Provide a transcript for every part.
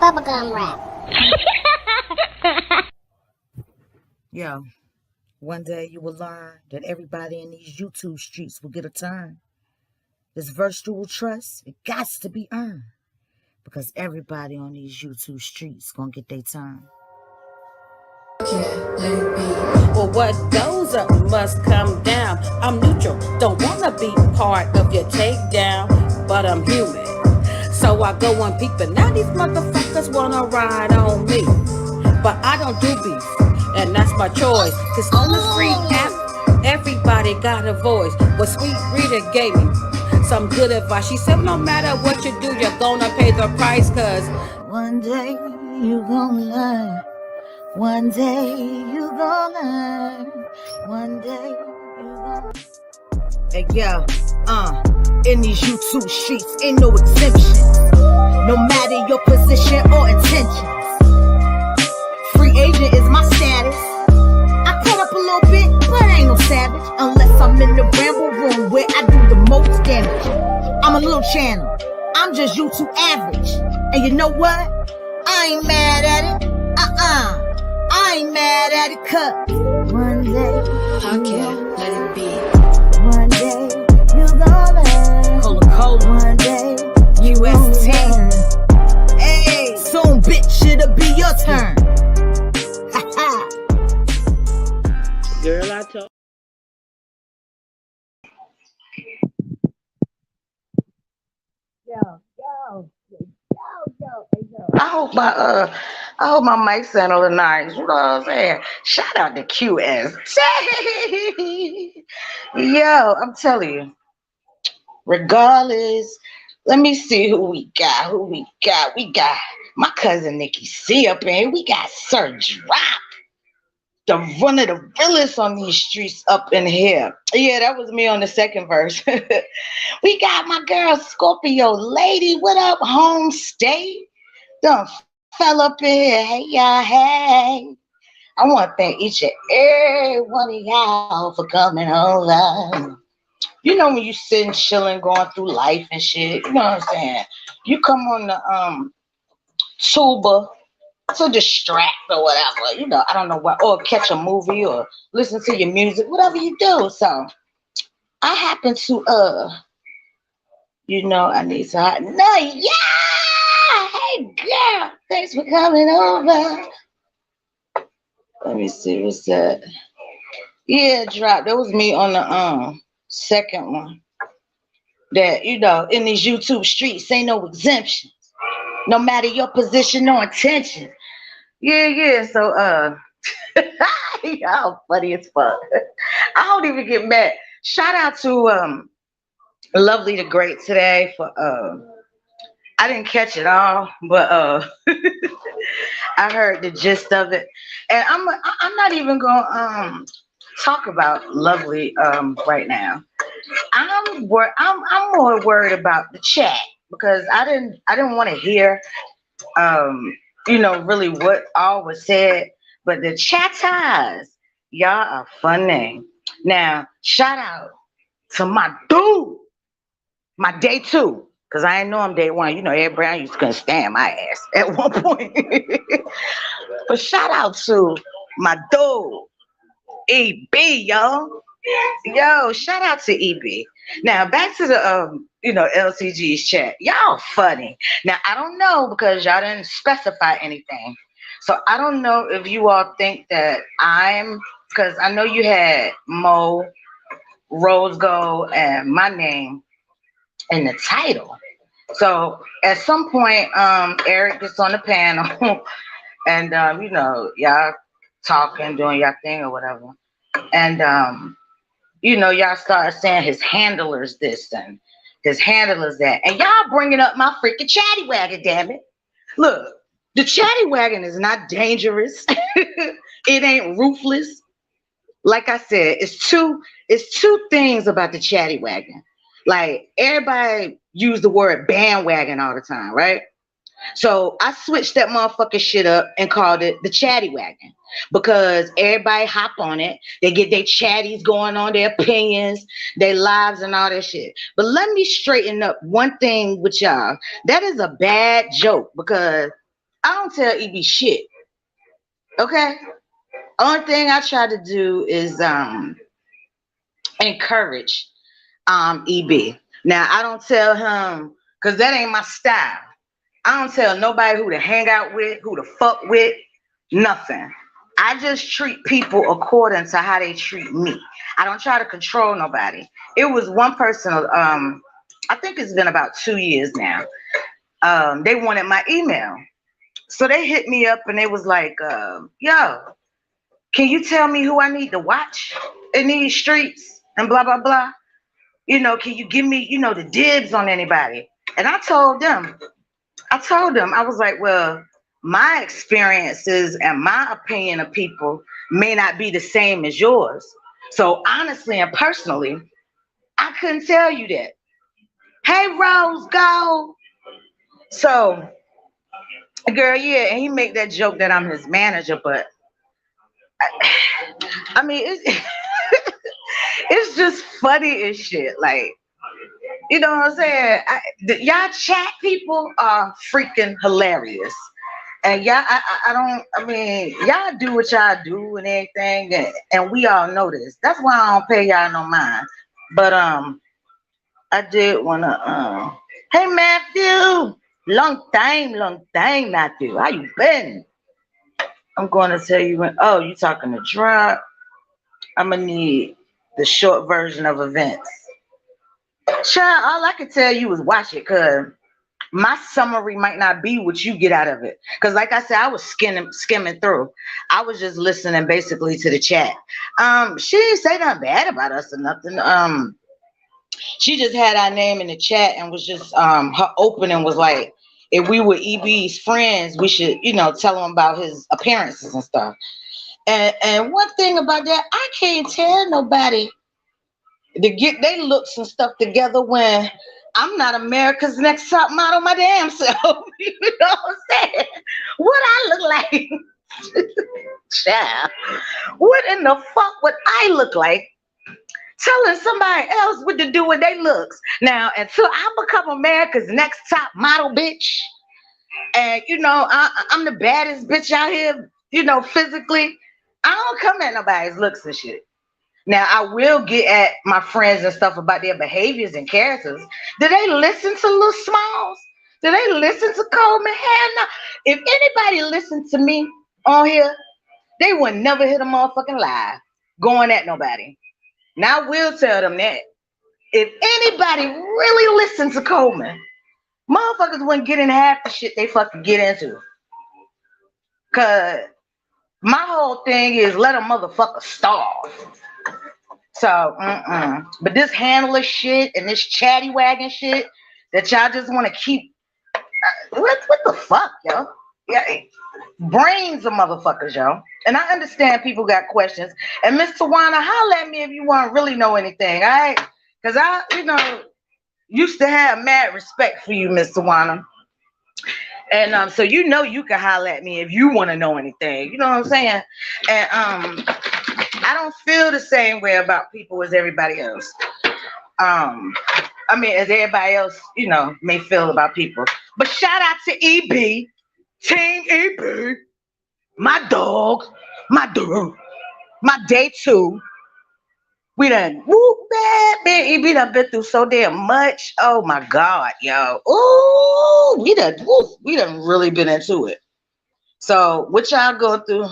bubblegum rap. Yo, one day you will learn that everybody in these YouTube streets will get a turn. This virtual trust, it got to be earned. Because everybody on these YouTube streets gonna get their turn. Well, what goes up must come down. I'm neutral, don't wanna be part of your takedown, but I'm human. So I go on peeping. Now these motherfuckers wanna ride on me, but I don't do beef, and that's my choice. Cause on the free app, everybody got a voice. What Sweet Rita gave me some good advice. She said, no matter what you do, you're gonna pay the price. Cause one day you gonna learn. One day you gonna learn. One day you gonna. Hey yo, in these YouTube streets ain't no exemption. No matter your position or intentions. Free agent is my status. I cut up a little bit, but I ain't no savage. Unless I'm in the Ramble room where I do the most damage. I'm a little channel. I'm just YouTube average. And you know what? I ain't mad at it. I ain't mad at it, cause one day I can't let it be. One day you gonna Cola. One day UST. Hey, soon bitch, it'll be your turn. Girl, I told. Yo. I hope my mic sound all nice. You know what I'm saying? Shout out to QS. Yo, I'm telling you. Regardless, let me see who we got. We got my cousin Nikki C up in here. We got Sir Drop, the one of the realest on these streets up in here. Yeah, that was me on the second verse. We got my girl Scorpio Lady. What up, home state? Done fell up in here. Hey, y'all, hey. I want to thank each and every one of y'all for coming over. You know when you sitting, chilling, going through life and shit, you know what I'm saying? You come on the tuba to distract or whatever, you know, I don't know what, or catch a movie or listen to your music, whatever you do. So I happen to you know, I need to no, yeah, hey girl, thanks for coming over. Let me see what's that. Yeah, Drop. That was me on the second one. That, you know, in these YouTube streets ain't no exemptions. No matter your position or intention. Yeah. So y'all funny as fuck. I don't even get mad. Shout out to Lovely the Great today for I didn't catch it all, but I heard the gist of it. And I'm not even gonna talk about Lovely right now. I'm more worried about the chat because I didn't want to hear you know, really what all was said, but the chatters, y'all are funny. Now, shout out to my dude, my day two, because I didn't know him day one. You know, Ed Brown used to couldn't stand my ass at one point. But shout out to my dude, EB, y'all. Yo, shout out to EB. Now back to the you know, LCG's chat. Y'all funny. Now I don't know because y'all didn't specify anything. So I don't know if you all think that because I know you had Mo, Rose Gold, and my name in the title. So at some point, Eric gets on the panel and you know, y'all talking, doing y'all thing or whatever. And you know, y'all started saying his handlers this and his handlers that. And y'all bringing up my freaking chatty wagon, damn it. Look, the chatty wagon is not dangerous. It ain't ruthless. Like I said, it's two things about the chatty wagon. Like, everybody use the word bandwagon all the time, right? So I switched that motherfucking shit up and called it the chatty wagon because everybody hop on it. They get their chatties going on, their opinions, their lives and all that shit. But let me straighten up one thing with y'all. That is a bad joke because I don't tell EB shit. Okay? Only thing I try to do is encourage EB. Now I don't tell him because that ain't my style. I don't tell nobody who to hang out with, who to fuck with, nothing. I just treat people according to how they treat me. I don't try to control nobody. It was one person, I think it's been about 2 years now. They wanted my email. So they hit me up and they was like, yo, can you tell me who I need to watch in these streets and blah, blah, blah? You know, can you give me, the dibs on anybody? And I told them, I was like, well, my experiences and my opinion of people may not be the same as yours. So honestly and personally, I couldn't tell you that. Hey, Rose, go. So, girl, yeah, and he make that joke that I'm his manager, but I mean, it's just funny as shit. Like, you know what I'm saying? Y'all chat people are freaking hilarious. And y'all, I mean, y'all do what y'all do and everything, and we all know this. That's why I don't pay y'all no mind. But I did wanna hey Matthew, long time, Matthew. How you been? I'm gonna tell you when. Oh, you talking to Drop? I'm gonna need the short version of events. Child, all I can tell you is watch it, cause my summary might not be what you get out of it. Cause like I said, I was skimming through. I was just listening basically to the chat. She didn't say nothing bad about us or nothing. She just had our name in the chat and was just her opening was like, if we were EB's friends, we should, tell him about his appearances and stuff. And one thing about that, I can't tell nobody to get their looks and stuff together when I'm not America's Next Top Model my damn self. You know what I'm saying? What I look like? Child, what in the fuck would I look like telling somebody else what to do with their looks? Now, until I become America's Next Top Model, bitch, and I'm the baddest bitch out here, physically, I don't come at nobody's looks and shit. Now, I will get at my friends and stuff about their behaviors and characters. Do they listen to Lil Smalls? Do they listen to Coleman? Hell no. If anybody listened to me on here, they would never hit a motherfucking lie going at nobody. Now, I will tell them that. If anybody really listened to Coleman, motherfuckers wouldn't get in half the shit they fucking get into. Because my whole thing is let a motherfucker starve. So, but this handler shit and this chatty wagon shit that y'all just want to keep, what the fuck, yo? Yeah, brains of motherfuckers, yo. And I understand people got questions. And Miss Tawana, holla at me if you want to really know anything, all right? Because I, used to have mad respect for you, Miss Tawana. And so you can holler at me if you want to know anything. You know what I'm saying? And I don't feel the same way about people as everybody else. As everybody else, may feel about people. But shout out to EB, Team EB, my dog, my day two. We done, man, EB done been through so damn much. Oh my God, yo. Ooh, we done really been into it. So what y'all going through?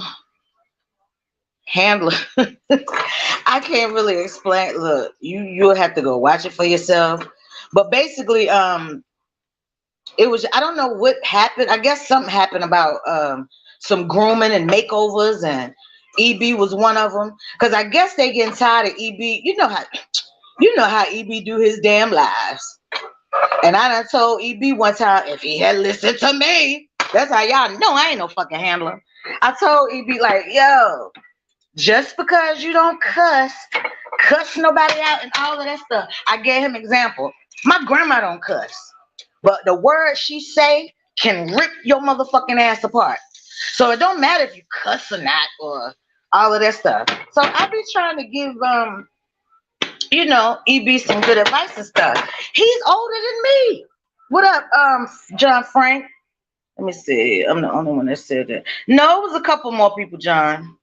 Handler. I can't really explain. Look, you'll have to go watch it for yourself. But basically, it was, I don't know what happened. I guess something happened about some grooming and makeovers, and EB was one of them. Because I guess they getting tired of EB. You know how EB do his damn lives. And I done told EB one time, if he had listened to me, that's how y'all know I ain't no fucking handler. I told EB like, yo, just because you don't cuss nobody out and all of that stuff. I gave him example. My grandma don't cuss, but the words she say can rip your motherfucking ass apart. So it don't matter if you cuss or not or all of that stuff. So I be trying to give EB some good advice and stuff. He's older than me. What up, John Frank? Let me see. I'm the only one that said that. No, it was a couple more people, John.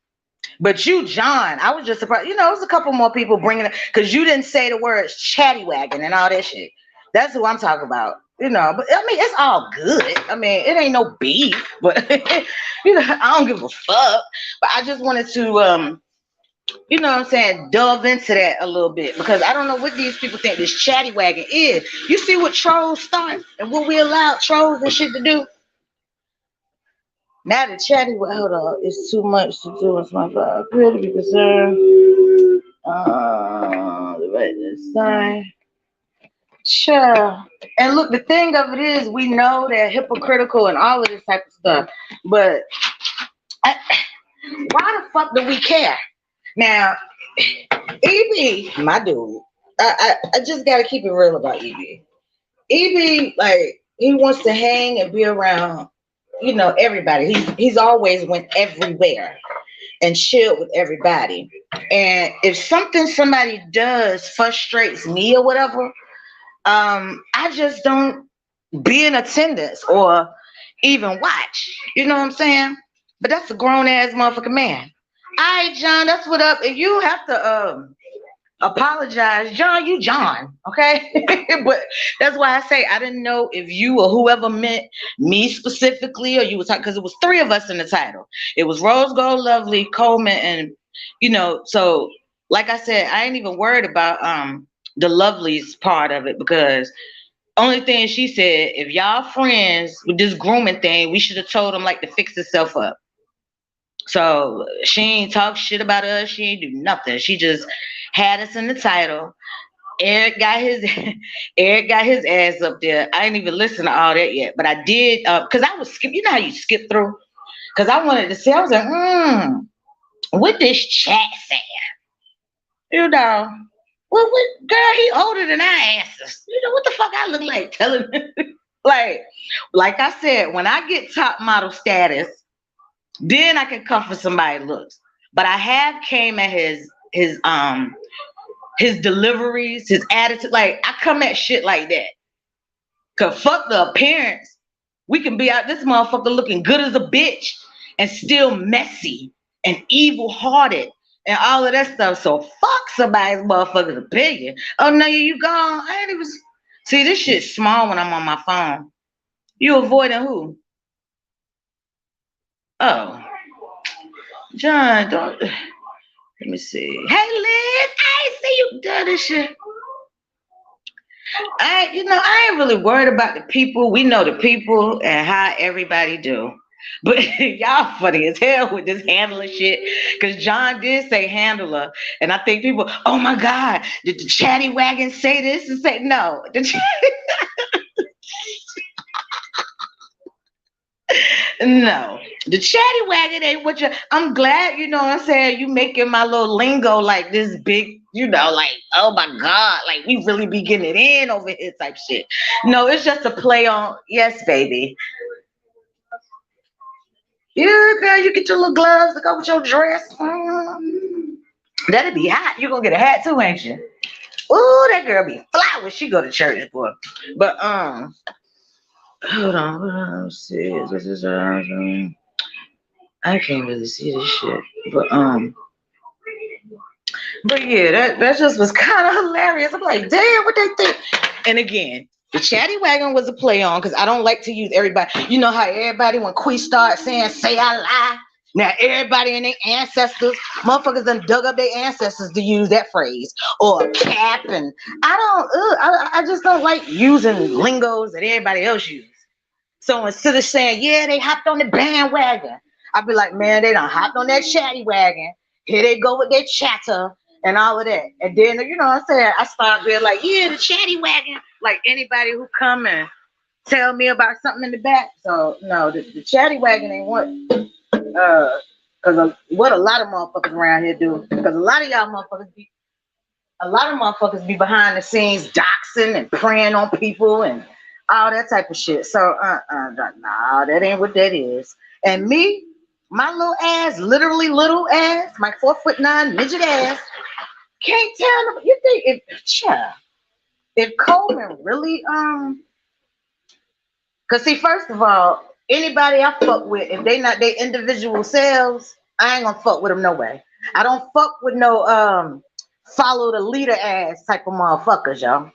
But you, John, I was just surprised. You know, it was a couple more people bringing it because you didn't say the words chatty wagon and all that shit. That's who I'm talking about. You know, but I mean, it's all good. I mean, it ain't no beef, but you know, I don't give a fuck. But I just wanted to, you know what I'm saying, delve into that a little bit because I don't know what these people think this chatty wagon is. You see what trolls start and what we allow trolls and shit to do? Now the chatty, hold on, it's too much to do. It's my vibe. Really be concerned. The right this side. Sure. And look, the thing of it is, we know they're hypocritical and all of this type of stuff. But why the fuck do we care? Now, EB, my dude, I just gotta keep it real about EB. EB, like, he wants to hang and be around, you know, everybody. He's always went everywhere and chilled with everybody. And if somebody does frustrates me or whatever, I just don't be in attendance or even watch. You know what I'm saying? But that's a grown ass motherfucking man. All right, John, that's what up. If you have to apologize, John, you John, okay? But that's why I say I didn't know if you or whoever meant me specifically or you was talking because it was three of us in the title. It was Rose Gold, Lovely, Coleman, and you know, so like I said, I ain't even worried about the Lovely's part of it because only thing she said, if y'all friends with this grooming thing, we should have told him like to fix himself up. So she ain't talk shit about us. She ain't do nothing. She just had us in the title. Eric got his Eric got his ass up there. I didn't even listen to all that yet, but I did because I was skip. You know how you skip through? Because I wanted to see. I was like, what this chat saying? You know, what girl? He older than our asses. You know what the fuck I look like telling like I said, when I get top model status, then I can comfort somebody's looks. But I have came at his deliveries, his attitude. Like I come at shit like that. Cause fuck the appearance. We can be out this motherfucker looking good as a bitch and still messy and evil hearted and all of that stuff. So fuck somebody's motherfucker's opinion. Oh no, you gone. I ain't even see this shit small when I'm on my phone. You avoiding who? Oh. John, don't let me see. Hey Liz, I ain't see you do this shit. I ain't really worried about the people. We know the people and how everybody do. But y'all funny as hell with this handler shit. Cause John did say handler. And I think people, oh my God, did the chatty wagon say this and say no? No, the chatty wagon ain't what you. I'm glad, you know what I'm saying, you making my little lingo like this big, you know, like, oh my God, like we really be getting it in over here type shit. No, it's just a play on, yes, baby. Yeah, girl, you get your little gloves to go with your dress. That'd be hot. You gonna get a hat too, ain't you? Ooh, that girl be fly when she go to church, boy. But hold on, let's see. This is I can't really see this shit, but yeah, that just was kind of hilarious. I'm like, damn, what they think? And again, the chatty wagon was a play on because I don't like to use everybody. You know how everybody when Quee starts saying "say I lie." Now everybody and their ancestors, motherfuckers done dug up their ancestors to use that phrase or cap, and I just don't like using lingos that everybody else uses. So instead of saying, yeah, they hopped on the bandwagon, I'd be like, man, they done hopped on that chatty wagon. Here they go with their chatter and all of that. And then, you know what I'm saying, I start being like, yeah, the chatty wagon. Like anybody who come and tell me about something in the back. So, no, the chatty wagon ain't what, because what a lot of motherfuckers around here do. Because a lot of motherfuckers be behind the scenes doxing and preying on people and all that type of shit. So nah, that ain't what that is. And me, my little ass, literally little ass, my 4'9" midget ass, can't tell them. You think if Coleman really cause see, first of all, Anybody I fuck with, if they not their individual selves, I ain't gonna fuck with them no way. I don't fuck with no follow the leader ass type of motherfuckers, y'all.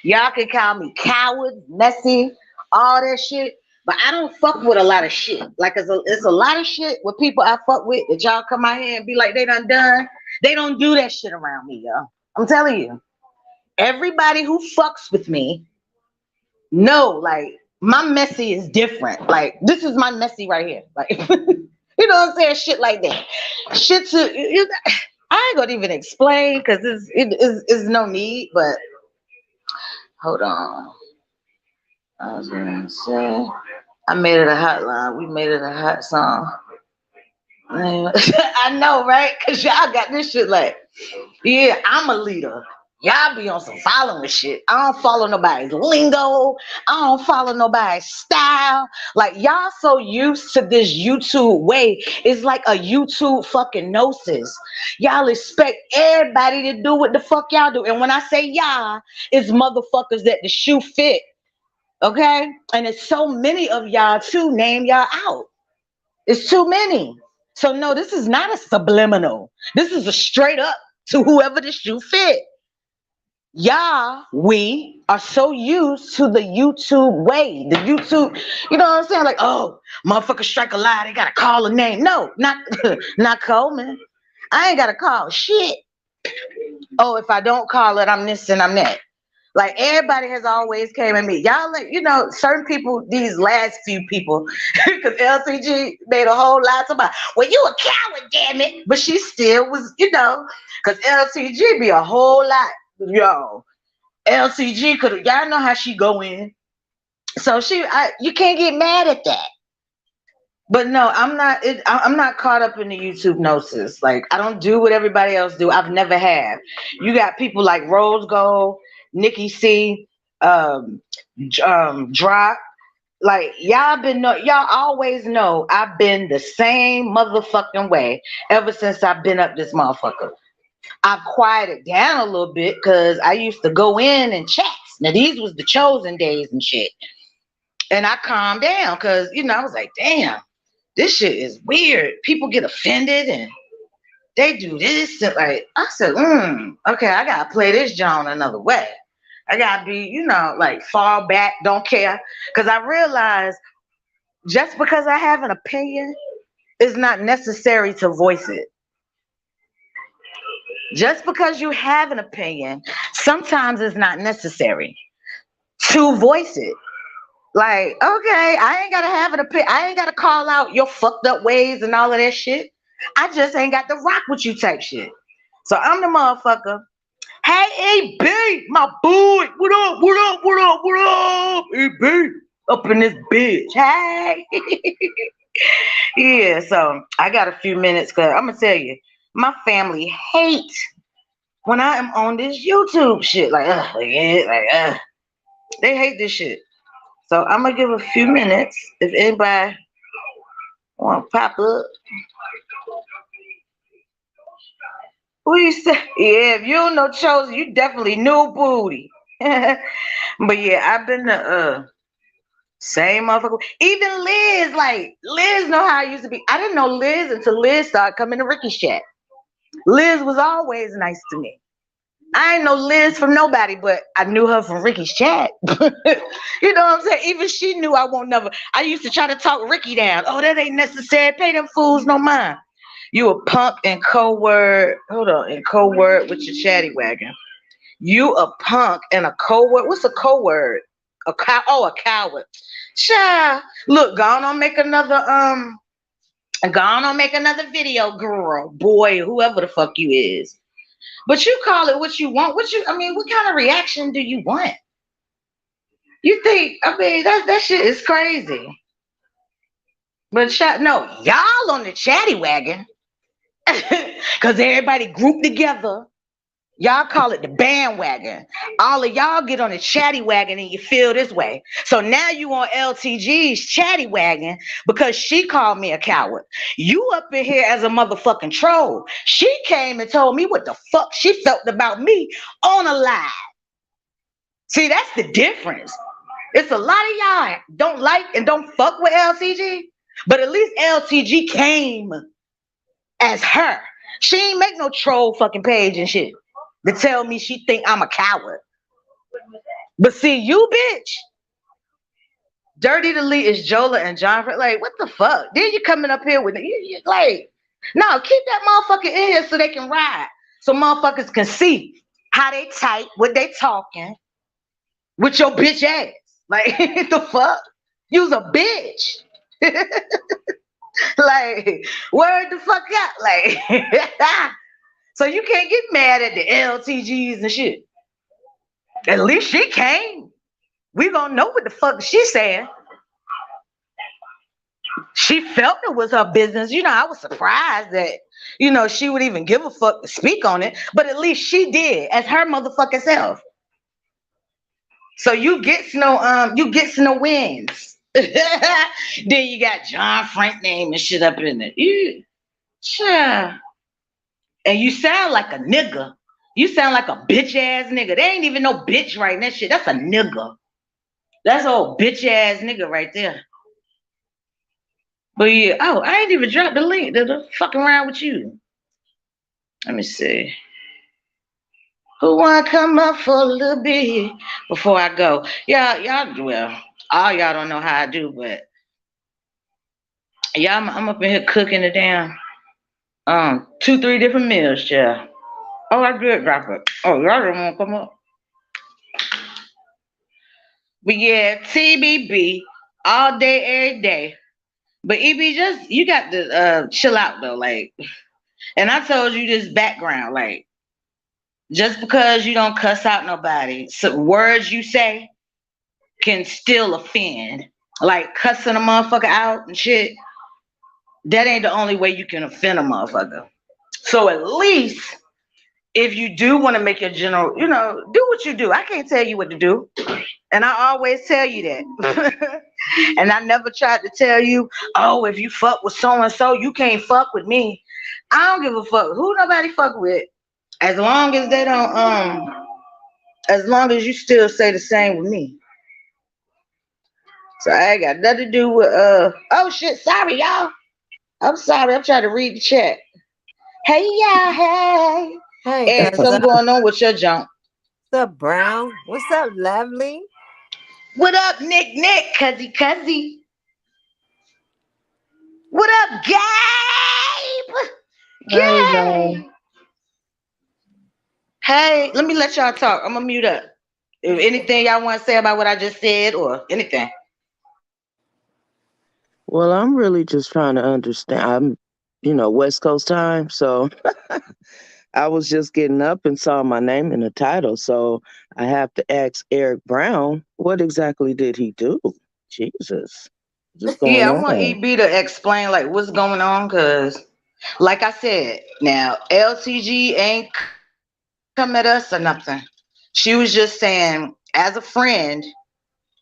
Y'all can call me coward, messy, all that shit. But I don't fuck with a lot of shit. Like it's a lot of shit with people I fuck with that y'all come out here and be like they done. They don't do that shit around me, y'all. I'm telling you. Everybody who fucks with me know, like, my messy is different. Like, this is my messy right here. Like, you know what I'm saying? Shit like that. Shit to, I ain't gonna even explain because it's no need, but hold on. I was gonna say, I made it a hotline. We made it a hot song. I know, right? Because y'all got this shit like, yeah, I'm a leader. Y'all be on some following shit. I don't follow nobody's lingo. I don't follow nobody's style. Like, y'all so used to this YouTube way. It's like a YouTube fucking gnosis. Y'all expect everybody to do what the fuck y'all do. And when I say y'all, it's motherfuckers that the shoe fit. Okay? And it's so many of y'all to name y'all out. It's too many. So no, this is not a subliminal. This is a straight up to whoever the shoe fit. Y'all, we are so used to the YouTube way. The YouTube, you know what I'm saying? Like, oh, motherfucker strike a lie, they gotta call a name. No, not not Coleman. I ain't gotta call shit. Oh, if I don't call it, I'm this and I'm that. Like, everybody has always came at me. Y'all, like, you know, certain people, these last few people, because LCG made a whole lot about, well, you a coward, damn it. But she still was, you know, because LCG be a whole lot. Yo, LCG could have, y'all know how she go in. So you can't get mad at that. But no, I'm not caught up in the YouTube gnosis. Like, I don't do what everybody else do. I've never have. You got people like Rose Gold, Nikki C, Drop. Like, y'all always know I've been the same motherfucking way ever since I've been up this motherfucker. I've quieted down a little bit because I used to go in and chats. Now, these was the chosen days and shit. And I calmed down because, you know, I was like, damn, this shit is weird. People get offended and they do this. And like, I said, okay, I got to play this John another way. I got to be, you know, like, fall back, don't care. Because I realized just because I have an opinion, it's not necessary to voice it. Just because you have an opinion, sometimes it's not necessary to voice it. Like, okay, I ain't gotta have an opinion. I ain't gotta call out your fucked up ways and all of that shit. I just ain't got to rock with you type shit. So I'm the motherfucker. Hey, AB, my boy, what up, what up, what up, what up, AB, up in this bitch. Hey. Yeah, so I got a few minutes because I'm gonna tell you, my family hates when I am on this YouTube shit. Like, they hate this shit. So I'm gonna give a few minutes if anybody want to pop up. What you say? Yeah, if you don't know Chosen, you definitely knew booty. But yeah, I've been the same motherfucker. Even Liz, like, Liz know how I used to be. I didn't know Liz until Liz started coming to Ricky's chat. Liz was always nice to me. I ain't know Liz from nobody, but I knew her from Ricky's chat. You know what I'm saying? Even she knew I won't never. I used to try to talk Ricky down. Oh, that ain't necessary. Pay them fools no mind. You a punk and co-word. Hold on, and co-word with your chatty wagon. You a punk and a co-word. What's a co-word? A coward. Child. Look, go on make another video, girl, boy, whoever the fuck you is. But you call it what you want. What kind of reaction do you want? You think, that shit is crazy. But no, y'all on the chatty wagon. Because everybody grouped together. Y'all call it the bandwagon. All of y'all get on the chatty wagon and you feel this way. So now you on LTG's chatty wagon because she called me a coward. You up in here as a motherfucking troll. She came and told me what the fuck she felt about me on a live. See, that's the difference. It's a lot of y'all don't like and don't fuck with LTG, but at least LTG came as her. She ain't make no troll fucking page and shit to tell me she think I'm a coward. But see, you bitch, Dirty Delete is Jola and John. Like, what the fuck? Then you coming up here with like, no, keep that motherfucker in here so they can ride. So motherfuckers can see how they type, what they talking with your bitch ass. Like, the fuck? You's a bitch. Like, word the fuck up. Like, so you can't get mad at the LTGs and shit. At least she came. We gonna know what the fuck she's saying. She felt it was her business. I was surprised that, she would even give a fuck to speak on it, but at least she did as her motherfucking self. So you get no wins. Then you got John Frank name and shit up in it. Sure. And you sound like a nigga. You sound like a bitch ass nigga. They ain't even no bitch writing that shit. That's a nigga. That's old bitch ass nigga right there. But yeah, I ain't even dropped the link. They're fucking around with you. Let me see. Who wanna come up for a little bit before I go? Y'all, well, all y'all don't know how I do, but yeah, I'm up in here cooking the damn 2-3 different meals, yeah. Oh, I did drop it. Oh, y'all don't wanna come up. But yeah, TBB all day, every day. But EB, just you got to chill out though, like. And I told you this background, like, just because you don't cuss out nobody, some words you say can still offend. Like cussing a motherfucker out and shit, that ain't the only way you can offend a motherfucker. So at least if you do want to make your general, do what you do. I can't tell you what to do. And I always tell you that. And I never tried to tell you, oh, if you fuck with so and so, you can't fuck with me. I don't give a fuck who nobody fuck with. As long as they don't, as long as you still say the same with me. So I ain't got nothing to do with, oh shit, sorry, y'all. I'm sorry, I'm trying to read the chat. Hey, y'all, hey. Hey, Eric, something going on with your junk. What's up, Brown? What's up, Lovely? What up, Nick, cuzzy? What up, Gabe? Hey, let me let y'all talk. I'm gonna mute up. If anything y'all want to say about what I just said or anything. Well, I'm really just trying to understand. West Coast time, so I was just getting up and saw my name in the title, so I have to ask Eric Brown, what exactly did he do? Jesus, what's going Yeah, I want on? EB to explain like what's going on, cause like I said, now LTG ain't come at us or nothing. She was just saying, as a friend,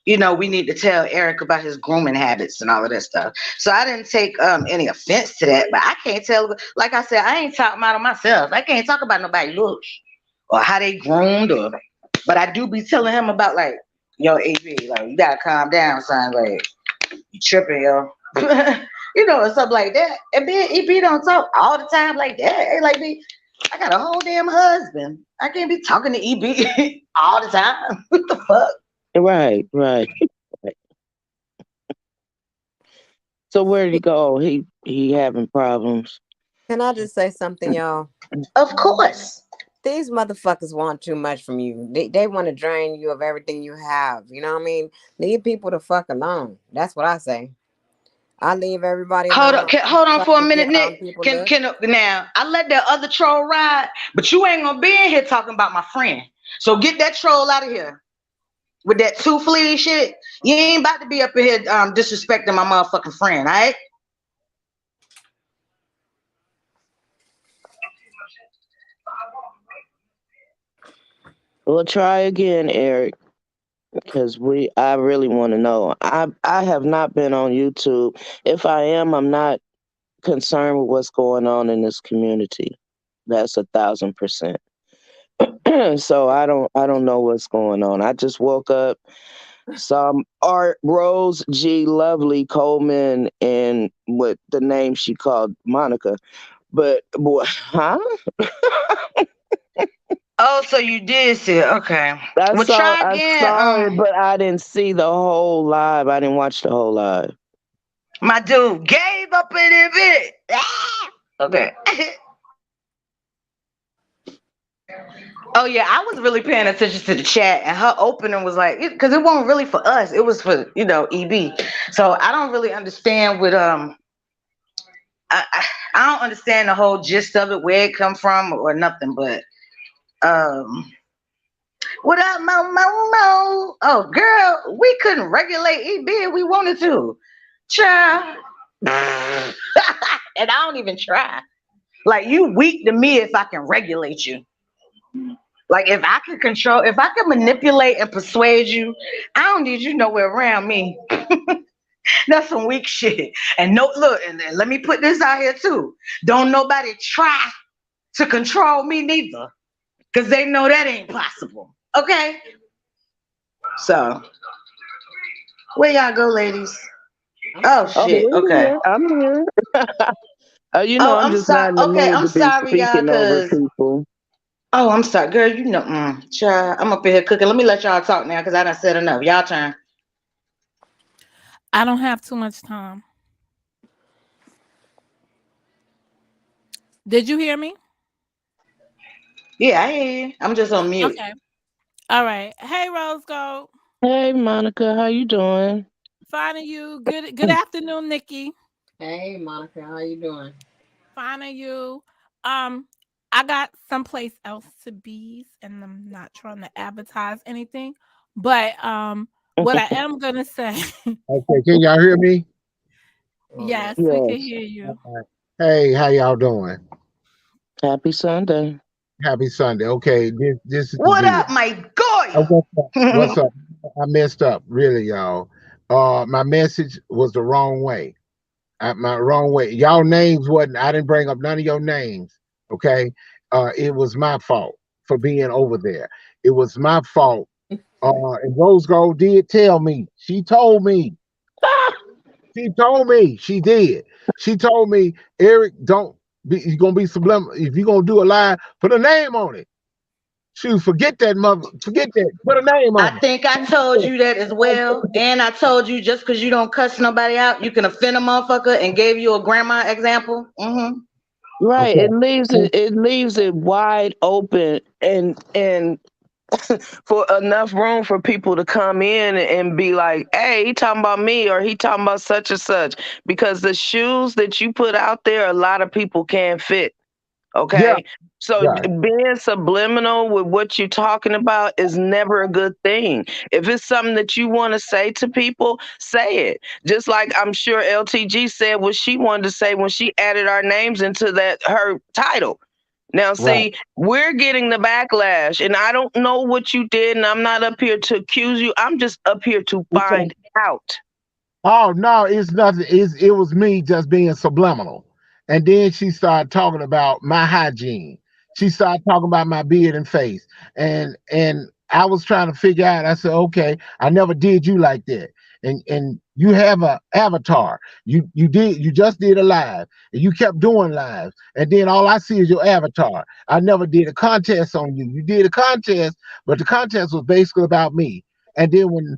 we need to tell Eric about his grooming habits and all of that stuff. So I didn't take any offense to that, but I can't tell. Like I said, I ain't talking about myself. I can't talk about nobody looks or how they groomed, but I do be telling him about like, yo, AB, like you gotta calm down, son. Like you tripping, yo. And stuff like that. And then EB don't talk all the time like that. Hey, like me, I got a whole damn husband. I can't be talking to EB all the time. What the fuck? Right. So where did he go? He having problems. Can I just say something, y'all? Of course. These motherfuckers want too much from you. They want to drain you of everything you have. You know what I mean? Leave people the fuck alone. That's what I say. I leave everybody Hold alone. up, hold on for a minute, Care how Nick. people Can look. now I let that other troll ride, but you ain't gonna be in here talking about my friend. So get that troll out of here with that two flea shit. You ain't about to be up in here disrespecting my motherfucking friend, all right? We'll try again, Eric, because I really want to know. I have not been on YouTube. If I am, I'm not concerned with what's going on in this community. That's 1,000%. So I don't know what's going on. I just woke up Some Art Rose G Lovely Coleman and what the name she called Monica. But boy, huh? Oh, so you did see it. Okay. Well, try I again. saw it, but I didn't see the whole live. I didn't watch the whole live. My dude gave up in a bit. Ah! Okay. Oh yeah, I was really paying attention to the chat, and her opening was like, because it wasn't really for us; it was for EB. So I don't really understand what I don't understand the whole gist of it, where it come from or nothing. But um, what up, Mo Mo Mo? Oh girl, we couldn't regulate EB if we wanted to, child. And I don't even try. Like you weak to me if I can regulate you. Like if I can control, if I can manipulate and persuade you, I don't need you nowhere around me. That's some weak shit. And no, look, and let me put this out here too. Don't nobody try to control me neither, because they know that ain't possible. Okay. So where y'all go, ladies? Oh Oh, shit. we're Okay. here. I'm here. Oh, I'm I'm just sorry. not in the Okay, mood I'm to be sorry, y'all, speaking over cause people. I'm sorry, girl. Child, I'm up in here cooking. Let me let y'all talk now, cause I done said enough. Y'all turn. I don't have too much time. Did you hear me? Yeah, I hear you. I'm just on mute. Okay. All right. Hey, Rose Gold. Hey, Monica, how you doing? Finding you. Good afternoon, Nikki. Hey, Monica, how you doing? Finding you. Um, I got someplace else to be, and I'm not trying to advertise anything. But what I am gonna say, Okay, can y'all hear me? yes, we can Yes. hear you. Hey, how y'all doing? Happy Sunday. Happy Sunday. Okay, this is the What deal. up, my guy? What's up? What's up? I messed up, really, y'all. My message was the wrong way. My wrong way. Y'all names wasn't. I didn't bring up none of your names. Okay, it was my fault for being over there. It was my fault. And Rose Gold did tell me. She told me. She told me she did. She told me, Eric, don't be you're gonna be subliminal. If you're gonna do a lie, put a name on it. Shoot, forget that mother, forget that. Put a name I on think I told you that as well. it. And I told you just because you don't cuss nobody out, you can offend a motherfucker and gave you a grandma example. Right. Okay. It leaves it wide open and for enough room for people to come in and be like, hey, he talking about me or he talking about such and such. Because the shoes that you put out there, a lot of people can't fit. Yeah, Okay. So right. being subliminal with what you're talking about is never a good thing. If it's something that you want to say to people, say it. Just like I'm sure LTG said what she wanted to say when she added our names into that her title. Now, Right. see, we're getting the backlash, and I don't know what you did, and I'm not up here to accuse you. I'm just up here to Okay. find out. Oh no, it's nothing. It was me just being subliminal. And then she started talking about my hygiene. She started talking about my beard and face. And I was trying to figure out, I said, okay, I never did you like that. And you have a avatar. You just did a live and you kept doing lives. And then all I see is your avatar. I never did a contest on you. You did a contest, but the contest was basically about me. And then when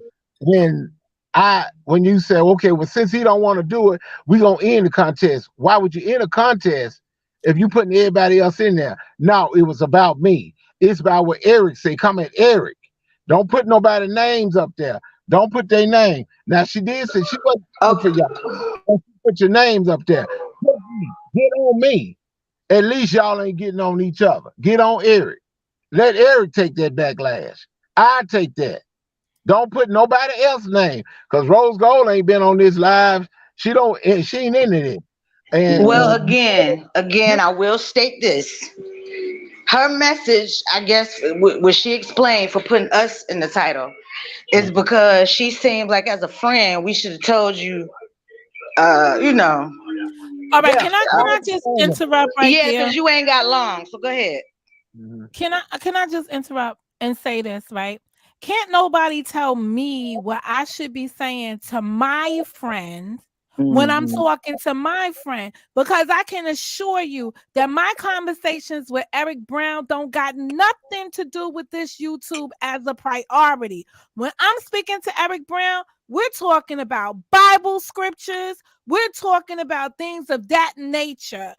when you say, okay, well, since he don't want to do it, we gonna end the contest. Why would you end a contest if you putting everybody else in there? No, it was about me. It's about what Eric say. Come at Eric. Don't put nobody names up there. Don't put their name. Now she did say she wasn't coming for y'all. Okay. Don't put your names up there. Put me. Get on me. At least y'all ain't getting on each other. Get on Eric. Let Eric take that backlash. I take that. Don't put nobody else's name because Rose Gold ain't been on this live. She don't. She ain't into it. Well, And again, I will state this. Her message, I guess, what she explained for putting us in the title is because she seems like as a friend, we should have told you, uh, you know, All right. yeah, Can I just interrupt right yeah, there? because you ain't got long. So go ahead. mhm. Can I just interrupt and say this, right? can't nobody tell me what I should be saying to my friend when I'm Mm-hmm. talking to my friend, because I can assure you that my conversations with Eric Brown don't got nothing to do with this YouTube as a priority. When I'm speaking to Eric Brown, we're talking about Bible scriptures, we're talking about things of that nature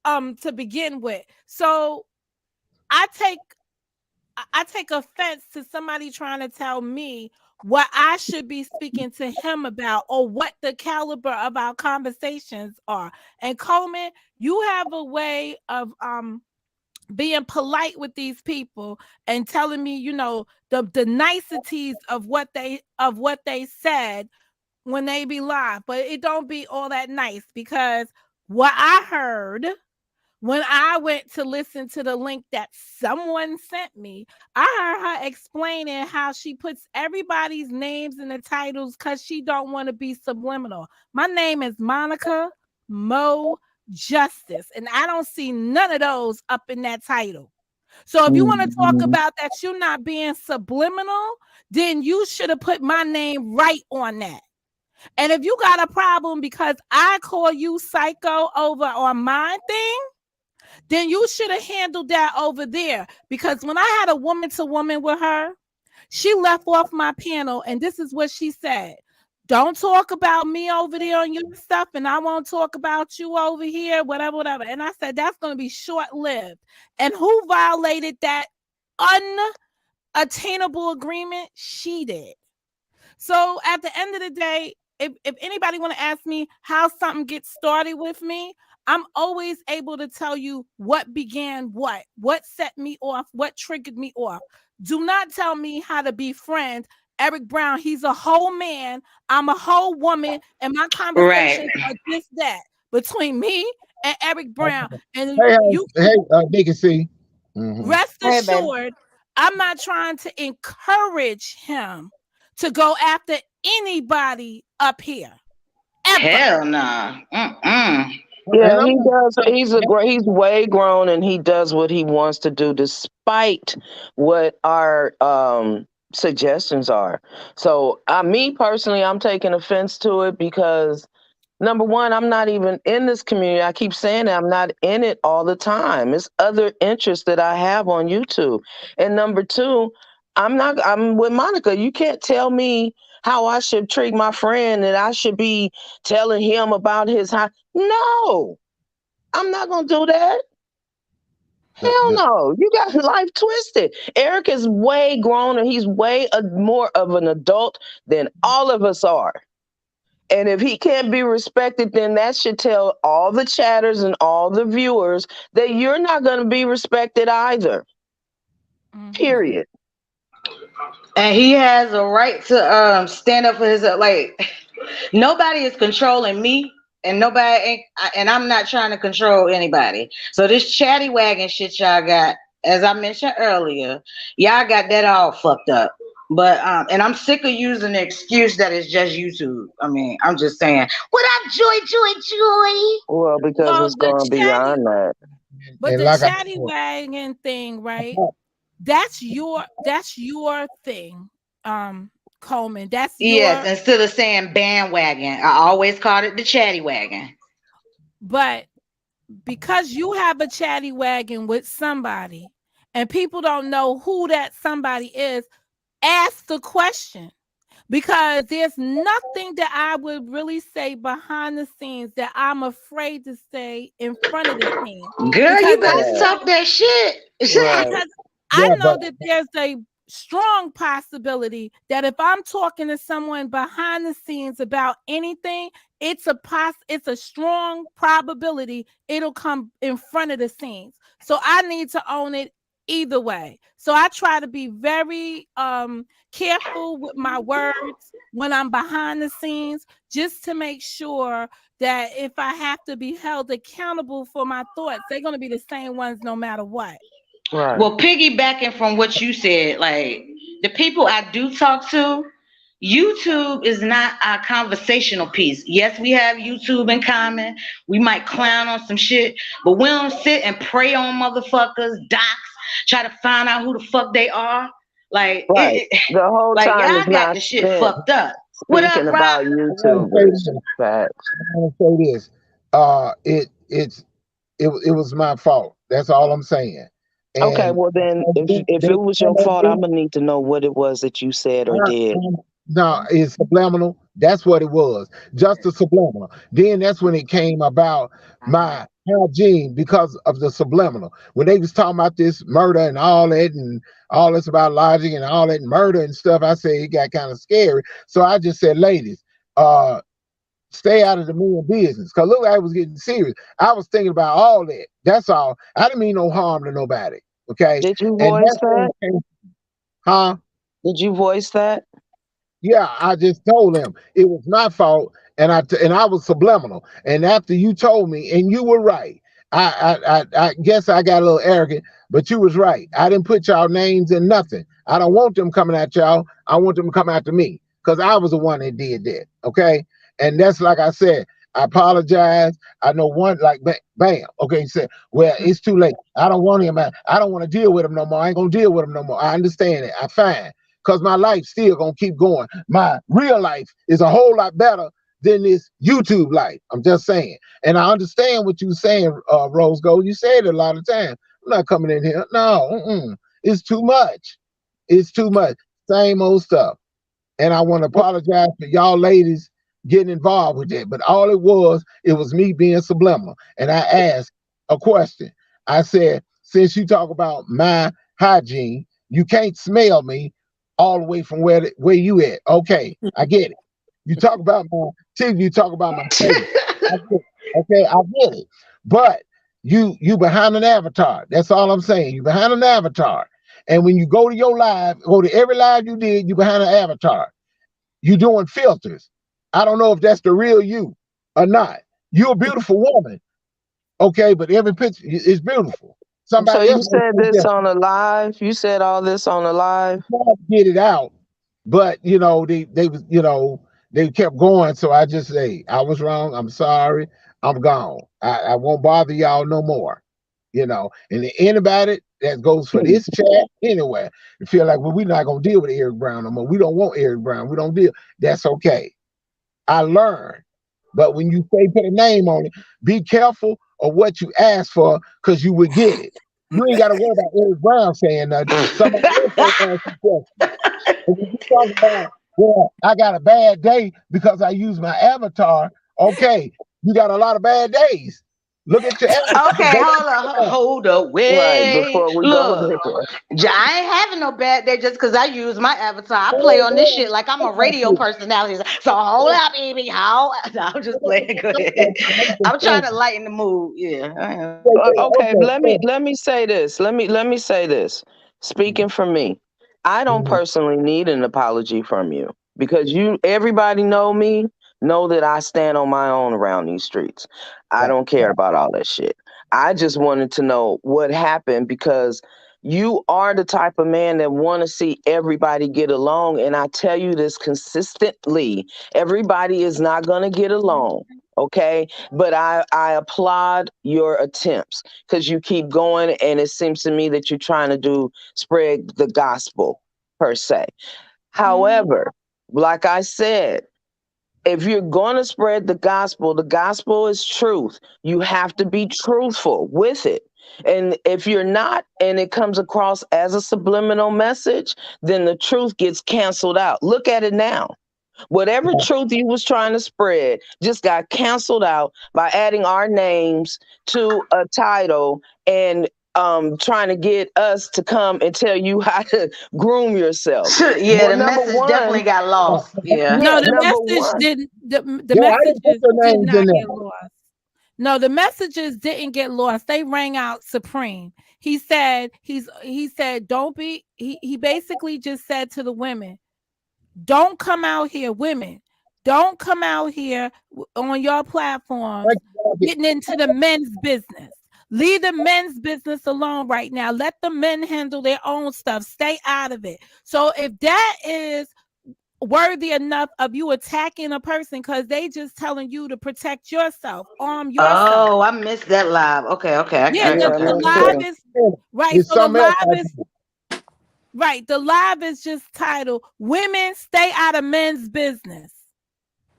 to begin with. So I take I take offense to somebody trying to tell me what I should be speaking to him about or what the caliber of our conversations are. And Coleman, you have a way of being polite with these people and telling me, you know, the niceties of what they said when they be live, but it don't be all that nice, because what I heard when I went to listen to the link that someone sent me, I heard her explaining how she puts everybody's names in the titles because she don't want to be subliminal. My name is Monica Mo Justice, and I don't see none of those up in that title. So if you want to talk Mm-hmm. about that you're not being subliminal, then you should have put my name right on that. And if you got a problem because I call you psycho over on my thing, then you should have handled that over there. Because when I had a woman to woman with her, she left off my panel, and this is what she said: don't talk about me over there on your stuff, and I won't talk about you over here, whatever, whatever. And I said, that's going to be short lived. And who violated that unattainable agreement? She did. So at the end of the day, if anybody want to ask me how something gets started with me, I'm always able to tell you what began what set me off, what triggered me off. Do not tell me how to be friends. Eric Brown, he's a whole man. I'm a whole woman, and my Right. conversations are just that between me and Eric Brown. And Hey, you hey, Nikki C. Mm-hmm. rest Hey, baby. assured, I'm not trying to encourage him to go after anybody up here ever. Hell nah. Mm-mm. And Yeah, I'm he not, does. He's way grown, and he does what he wants to do, despite what our suggestions are. So, me personally, I'm taking offense to it because, number one, I'm not even in this community. I keep saying that I'm not in it all the time. It's other interests that I have on YouTube. And number two, I'm with Monica. You can't tell me how I should treat my friend, that I should be telling him about his high. No, I'm not going to do that. Hell the, no. You got life twisted. Eric is way grown, and he's way more of an adult than all of us are. And if he can't be respected, then that should tell all the chatters and all the viewers that you're not going to be respected either. Mm-hmm. Period. And he has a right to stand up for his like. Nobody is controlling me, and nobody ain't, and I'm not trying to control anybody. So this chatty wagon shit y'all got, as I mentioned earlier, y'all got that all fucked up. But and I'm sick of using the excuse that it's just YouTube. I mean, I'm just saying, what up, Joy, Joy, Joy? Well, because Well, it's going beyond that. but and the like I chatty wagon thing, right? said, That's your thing, Coleman. That's Yes, your. instead of saying bandwagon, I always called it the chatty wagon. But because you have a chatty wagon with somebody, and people don't know who that somebody is, ask the question. Because there's nothing that I would really say behind the scenes that I'm afraid to say in front of the scene. Girl, Because you I better Right. know talk that shit. Right. because I yeah, know that there's a strong possibility that if I'm talking to someone behind the scenes about anything, it's a strong probability it'll come in front of the scenes. So I need to own it either way. So I try to be very careful with my words when I'm behind the scenes, just to make sure that if I have to be held accountable for my thoughts, they're going to be the same ones no matter what. Right. Well, piggybacking from what you said, like the people I do talk to, YouTube is not our conversational piece. Yes, we have YouTube in common. We might clown on some shit, but we don't sit and prey on motherfuckers, docs, try to find out who the fuck they are. Like Right. The whole like time is y'all got not the shit spent fucked up. What speaking up, Rock? about I want to say YouTubers. this. Facts. I want to say this. It was my fault. That's all I'm saying. Okay, And well then, if they it was your come at fault, I'm me. gonna need to know what it was that you said or did. No, it's subliminal. That's what it was. Just a subliminal. Then that's when it came about my hygiene because of the subliminal. When they was talking about this murder and all this about logic and all that murder and stuff, I said it got kind of scary. So I just said, ladies, uh, stay out of the men business. Cause look, I was getting serious. I was thinking about all that. That's all. I didn't mean no harm to nobody. Okay. Did you And voice that's when that? it came, huh? Did you voice that? Yeah, I just told him it was my fault, and I was subliminal. And after you told me, and you were right, I guess I got a little arrogant, but you was right. I didn't put y'all names in nothing. I don't want them coming at y'all. I want them to come after me because I was the one that did that. Okay, and that's like I said. I apologize. I know one like bam. Okay, he said, well, it's too late. I don't want him. I don't want to deal with him no more. I ain't gonna deal with him no more. I understand it. I fine because my life still gonna keep going. My real life is a whole lot better than this YouTube life. I'm just saying, and I understand what you're saying, Rose Gold. You said it a lot of times. I'm not coming in here. No, it's too much. It's too much. Same old stuff. And I want to apologize for y'all ladies getting involved with that. But all it was me being subliminal. And I asked a question. I said, since you talk about my hygiene, you can't smell me all the way from where you at. Okay, I get it. You talk about my teeth, you talk about my face. I get it. Okay, I get it. But you behind an avatar. That's all I'm saying. You behind an avatar. And when you go to your live, go to every live you did, you behind an avatar. You doing filters. I don't know if that's the real you or not. You're a beautiful woman, okay, but every picture is beautiful. So Somebody you else may said think this that on a live. You said all this on a live. tried to get it out, but they was they kept going. So I just say I was wrong. I'm sorry. I'm gone. I won't bother y'all no more. And anybody that goes for this chat anywhere, to feel like, well, we're not gonna deal with Eric Brown no more. We don't want Eric Brown. We don't deal. That's okay. I learned. But when you say put a name on it, be careful of what you ask for because you will get it. You ain't got to worry about Eric Brown saying nothing. Somebody else will ask you questions. And when you talk about, well, I got a bad day because I use my avatar, okay, you got a lot of bad days. Look at your avatar. Okay, Go hold up, back. hold up, Right wait. before we go Look, there. I ain't having no bad day just because I use my avatar. I play on this shit like I'm a radio personality. So hold up, baby. Hold. No, I'm just playing. Go ahead. I'm trying to lighten the mood. Yeah. Okay, Okay, let me say this. Let me say this. Speaking for me, I don't personally need an apology from you because everybody know that I stand on my own around these streets. I don't care about all that shit. I just wanted to know what happened because you are the type of man that want to see everybody get along, and I tell you this consistently. Everybody is not going to get along, okay? But I applaud your attempts because you keep going, and it seems to me that you're trying to spread the gospel per se. However, like I said, if you're going to spread the gospel is truth. You have to be truthful with it. And if you're not, and it comes across as a subliminal message, then the truth gets canceled out. Look at it now. Whatever truth you was trying to spread just got canceled out by adding our names to a title and trying to get us to come and tell you how to groom yourself. Yeah, Well, the number message definitely one, got lost. Yeah. yeah, No, the number message one. didn't. The yeah, I didn't put messages your did names in not there. get lost. No, the messages didn't get lost. They rang out supreme. He said, don't be. He basically just said to the women, don't come out here, women. Don't come out here on your platforms Thank you, getting into the men's business. Leave the men's business alone right now. Let the men handle their own stuff. Stay out of it. So if that is worthy enough of you attacking a person because they just telling you to protect yourself, arm yourself. Oh, I missed that live. Okay, okay, Yeah, Yeah, the me okay. live too. is Bobby. right. It's So the something else live I is did. Right. The live is just titled "Women Stay Out of Men's Business."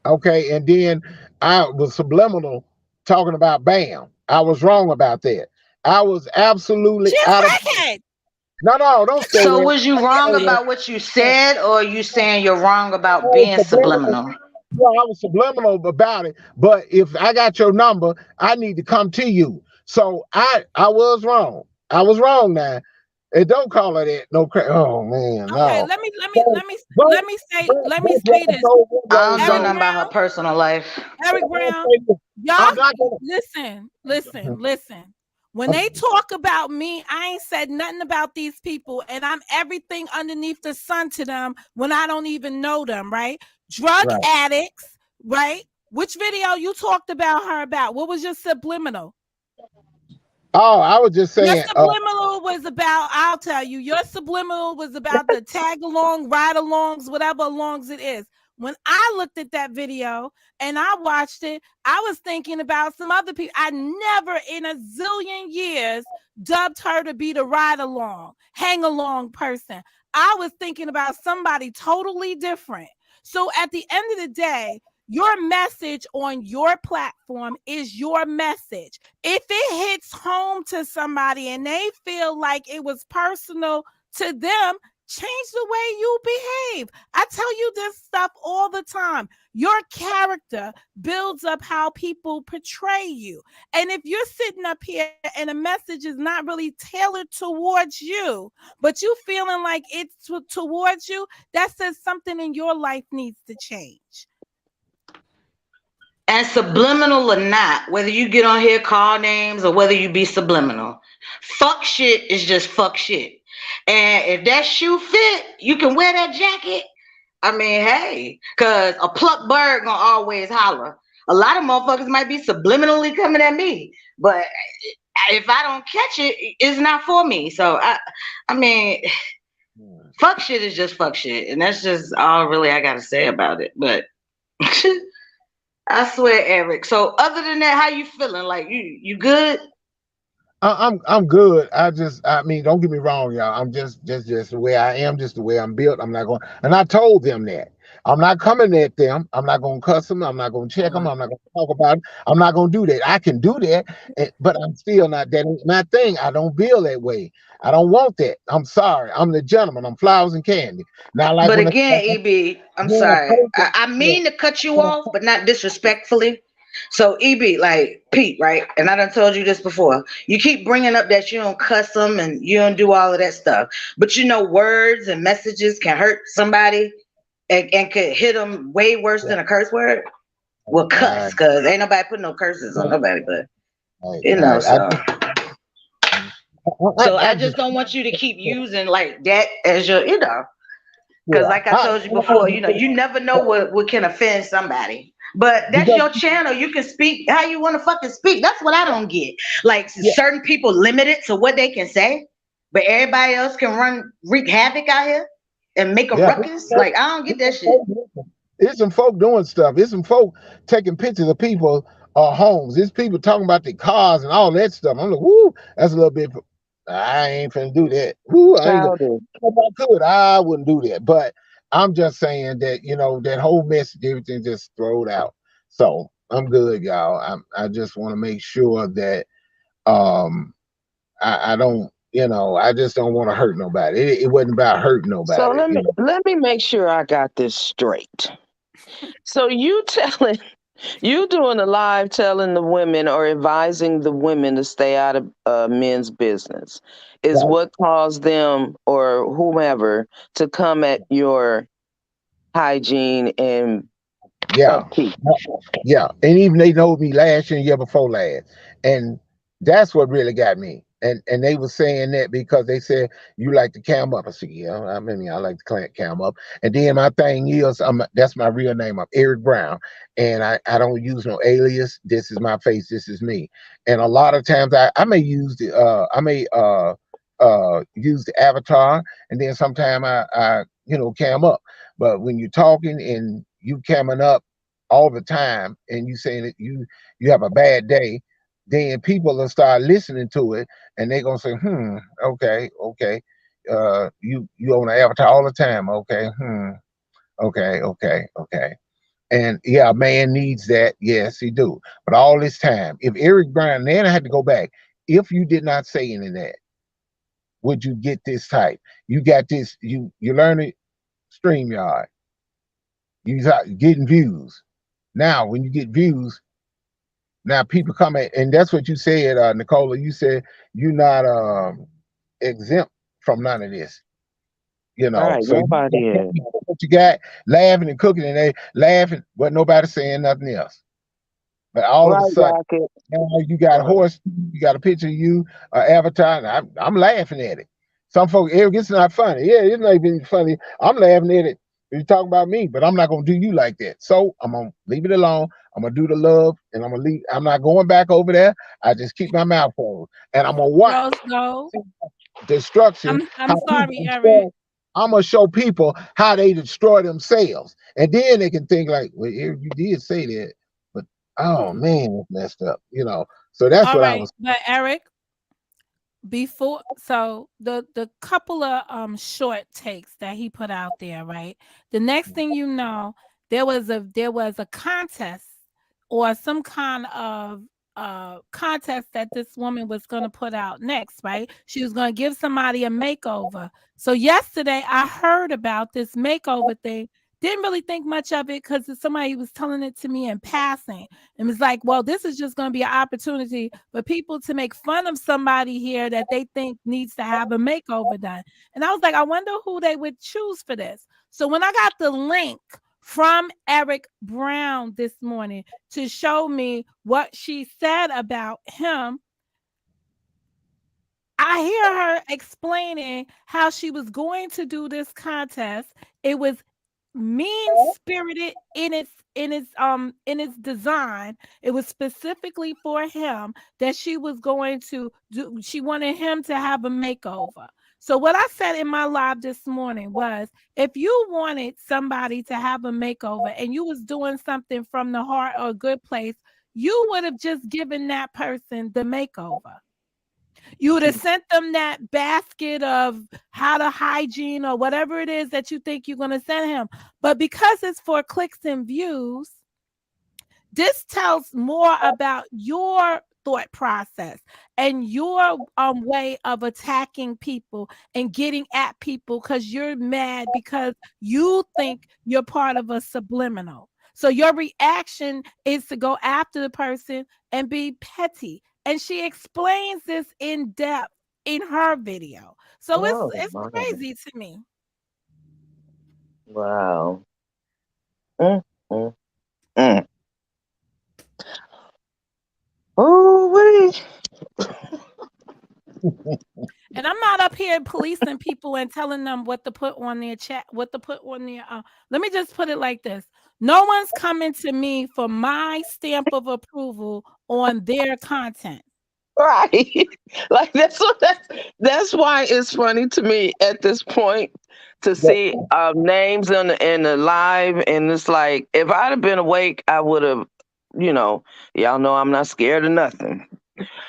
Okay, and then I was subliminal talking about Bam. I was wrong about that. I was absolutely She's out of crackhead. no, no, don't say So that. was you Say wrong that. about what you said, or are you saying you're wrong I about was being subliminal. subliminal? Yeah, I was subliminal about it. But if I got your number, I need to come to you. So I was wrong. I was wrong now. And don't call it that. No, oh man, Okay, no. let me let me But let me but let me say let me that's what say I this. told I Rose don't know Eric though. nothing about her Brown, personal life. Eric I'll Brown, say this. y'all I'm not gonna. listen. When they talk about me, I ain't said nothing about these people, and I'm everything underneath the sun to them when I don't even know them, right? Drug Right. addicts, right? Which video you talked about her about? What was your subliminal? Oh, I was just Your saying. subliminal was about, I'll tell you, your subliminal was about the tag along, ride alongs, whatever alongs it is. When I looked at that video and I watched it, I was thinking about some other people. I never in a zillion years dubbed her to be the ride along, hang along person. I was thinking about somebody totally different. So at the end of the day, your message on your platform is your message. If it hits home to somebody and they feel like it was personal to them, change the way you behave. I tell you this stuff all the time. Your character builds up how people portray you. And if you're sitting up here and a message is not really tailored towards you, but you feeling like it's towards you, that says something in your life needs to change. And subliminal or not, whether you get on here, call names, or whether you be subliminal, fuck shit is just fuck shit. And if that shoe fit, you can wear that jacket. I mean, hey, cause a plucked bird gonna always holler. A lot of motherfuckers might be subliminally coming at me, but if I don't catch it, it's not for me. So I mean, fuck shit is just fuck shit, and that's just all really I gotta say about it. But I swear, Eric. So other than that, how you feeling? Like you good? I'm good. I mean, don't get me wrong, y'all. I'm just the way I am, just the way I'm built. I'm not going, and I told them that. I'm not coming at them. I'm not going to cuss them. I'm not going to check them. I'm not going to talk about it. I'm not going to do that. I can do that, but I'm still not that. Ain't my thing. I don't build that way. I don't want that. I'm sorry. I'm the gentleman. I'm flowers and candy. Not like But when again, EB, I'm when a sorry. person, I mean to cut you off, but not disrespectfully. So EB, like Pete, right? And I done told you this before. You keep bringing up that you don't cuss them and you don't do all of that stuff, but you know words and messages can hurt somebody and could hit them way worse than a curse word. Well, uh, cuss, cause ain't nobody putting no curses on nobody, but I, you know. I, I, So I just don't want you to keep using like that as your, because yeah. like I told you before, you never know what can offend somebody. But that's Because your channel. You can speak how you want to fucking speak. That's what I don't get. Like yeah, certain people limited to what they can say, but everybody else can wreak havoc out here and make a yeah. ruckus. Like I don't get that shit. It's some folk doing stuff. It's some folk taking pictures of people homes. It's people talking about their cars and all that stuff. I'm like, woo, that's a little bit. I ain't finna do that. Woo, I ain't. Childish. If I could, I wouldn't do that. But I'm just saying that that whole message, everything just throwed out. So I'm good, y'all. I just want to make sure that um I don't. I just don't want to hurt nobody. It wasn't about hurting So nobody. let me make sure I got this straight. So you telling you doing a live telling the women or advising the women to stay out of men's business is Right. what caused them or whomever to come at your hygiene and Yeah. upkeep. Yeah, and even they know me last year and year before last, and that's what really got me. And they were saying that because they said you like to cam up. I said, yeah, I mean I like to cam up. And then my thing is, that's my real name. I'm Eric Brown, and I don't use no alias. This is my face. This is me. And a lot of times I may use the use the avatar, and then sometime I cam up. But when you're talking and you camming up all the time and you saying that you have a bad day, then people will start listening to it and they're gonna say, okay, okay. You on the avatar all the time. Okay. Okay. Okay. Okay. And yeah, a man needs that. Yes, he do. But all this time, if Eric Brown, then I had to go back. If you did not say any of that, would you get this type? You got this. You learn it. StreamYard. You start getting views. Now, when you get views, now people come at, and that's what you said, Nicola. You said you're not exempt from none of this. Right, So you nobody is. what you got, laughing and cooking, and they laughing, but nobody saying nothing else. But all of a Right, sudden, Rocket. now you got a horse, you got a picture of you, avatar, and I'm laughing at it. Some folks, Eric, it's not funny. Yeah, it's not even funny. I'm laughing at it. You're talking about me, but I'm not gonna do you like that. So I'm gonna leave it alone. I'm gonna do the love, and I'm gonna leave. I'm not going back over there. I just keep my mouth closed, and I'm gonna watch Rose Gold. destruction. I'm How sorry, people Eric. destroy. I'm gonna show people how they destroy themselves, and then they can think like, "Well, Eric, you did say that, but oh man, it's messed up." So that's All what I right, was. but Eric, before so the couple of short takes that he put out there, right? The next thing you know, there was a contest or some kind of contest that this woman was going to put out next, right? She was going to give somebody a makeover. So yesterday I heard about this makeover thing. Didn't really think much of it because somebody was telling it to me in passing. And it's like, well, this is just going to be an opportunity for people to make fun of somebody here that they think needs to have a makeover done. And I was like, I wonder who they would choose for this. So when I got the link from Eric Brown this morning to show me what she said about him, I hear her explaining how she was going to do this contest. It was mean spirited in its design. It was specifically for him that she was going to do. She wanted him to have a makeover. So what I said in my live this morning was, if you wanted somebody to have a makeover and you was doing something from the heart or a good place, you would have just given that person the makeover. You would have sent them that basket of how to hygiene or whatever it is that you think you're going to send him. But because it's for clicks and views, this tells more about your thought process and your way of attacking people and getting at people because you're mad because you think you're part of a subliminal. So your reaction is to go after the person and be petty. And she explains this in depth in her video. So it's Oh it's my. crazy to me. Wow. Mm, mm, mm. Oh wait. And I'm not up here policing people and telling them what to put on their chat, what to put on their. Let me just put it like this: no one's coming to me for my stamp of approval on their content. Right. Like that's why it's funny to me at this point to see names in the live, and it's like if I'd have been awake, I would have, you know, y'all know I'm not scared of nothing.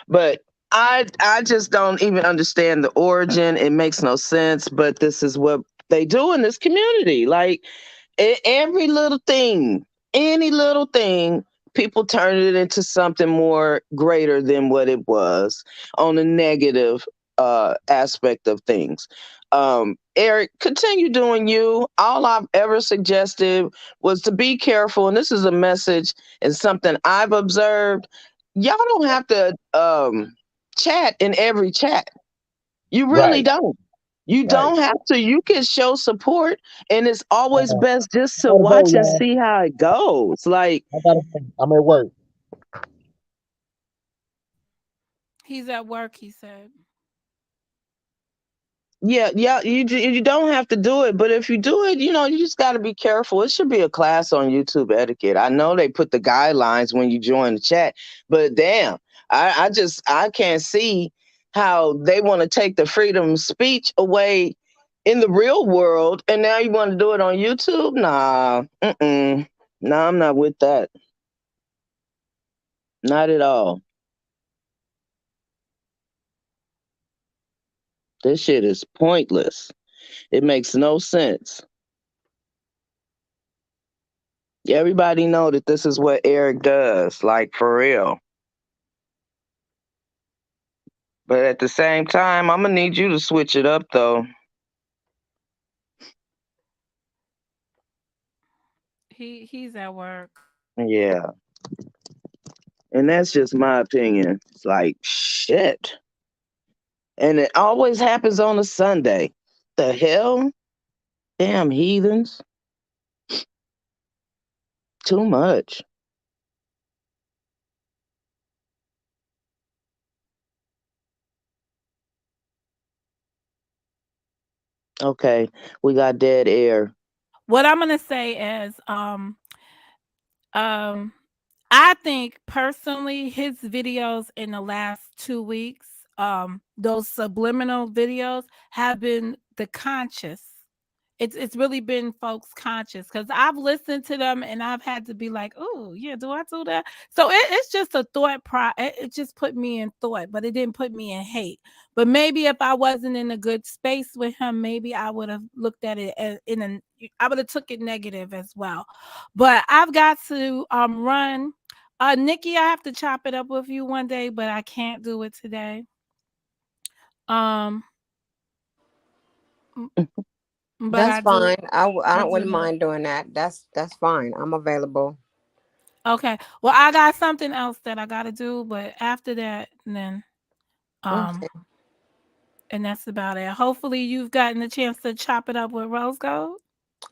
But I just don't even understand the origin. It makes no sense, but this is what they do in this community. Like every little thing, any little thing, people turn it into something more greater than what it was on the negative aspect of things. Eric, continue doing you. All I've ever suggested was to be careful, and this is a message and something I've observed. Y'all don't have to chat in every chat. You really Right, don't. You right. don't have to. You can show support, and it's always I best just to gotta go, watch and y'all. see how it goes. Like, I gotta go. I'm at work. He's at work, he said. yeah, yeah, you don't have to do it, but if you do it, you just got to be careful. It should be a class on YouTube etiquette. I know they put the guidelines when you join the chat, but damn, I can't see how they want to take the freedom of speech away in the real world, and now you want to do it on YouTube? Nah, nah, I'm not with that. Not at all. This shit is pointless. It makes no sense. Everybody know that this is what Eric does, like for real. But at the same time, I'm gonna need you to switch it up though. He's at work. Yeah. And that's just my opinion. It's like shit. And it always happens on a Sunday. The hell? Damn heathens. Too much. Okay. We got dead air. What I'm gonna say is, um, I think personally his videos in the last 2 weeks, those subliminal videos have been the conscious. It's really been folks conscious because I've listened to them and I've had to be like, oh yeah, do I do that? So it's just a thought it just put me in thought, but it didn't put me in hate. But maybe if I wasn't in a good space with him, maybe I would have looked at it as I would have took it negative as well. But I've got to run. Nikki, I have to chop it up with you one day, but I can't do it today. Um, but That's I do. fine. I I don't wouldn't do. mind doing that. That's fine. I'm available. Okay. Well, I got something else that I got to do, but after that, then um, Okay. and that's about it. Hopefully, you've gotten a chance to chop it up with Rose Gold.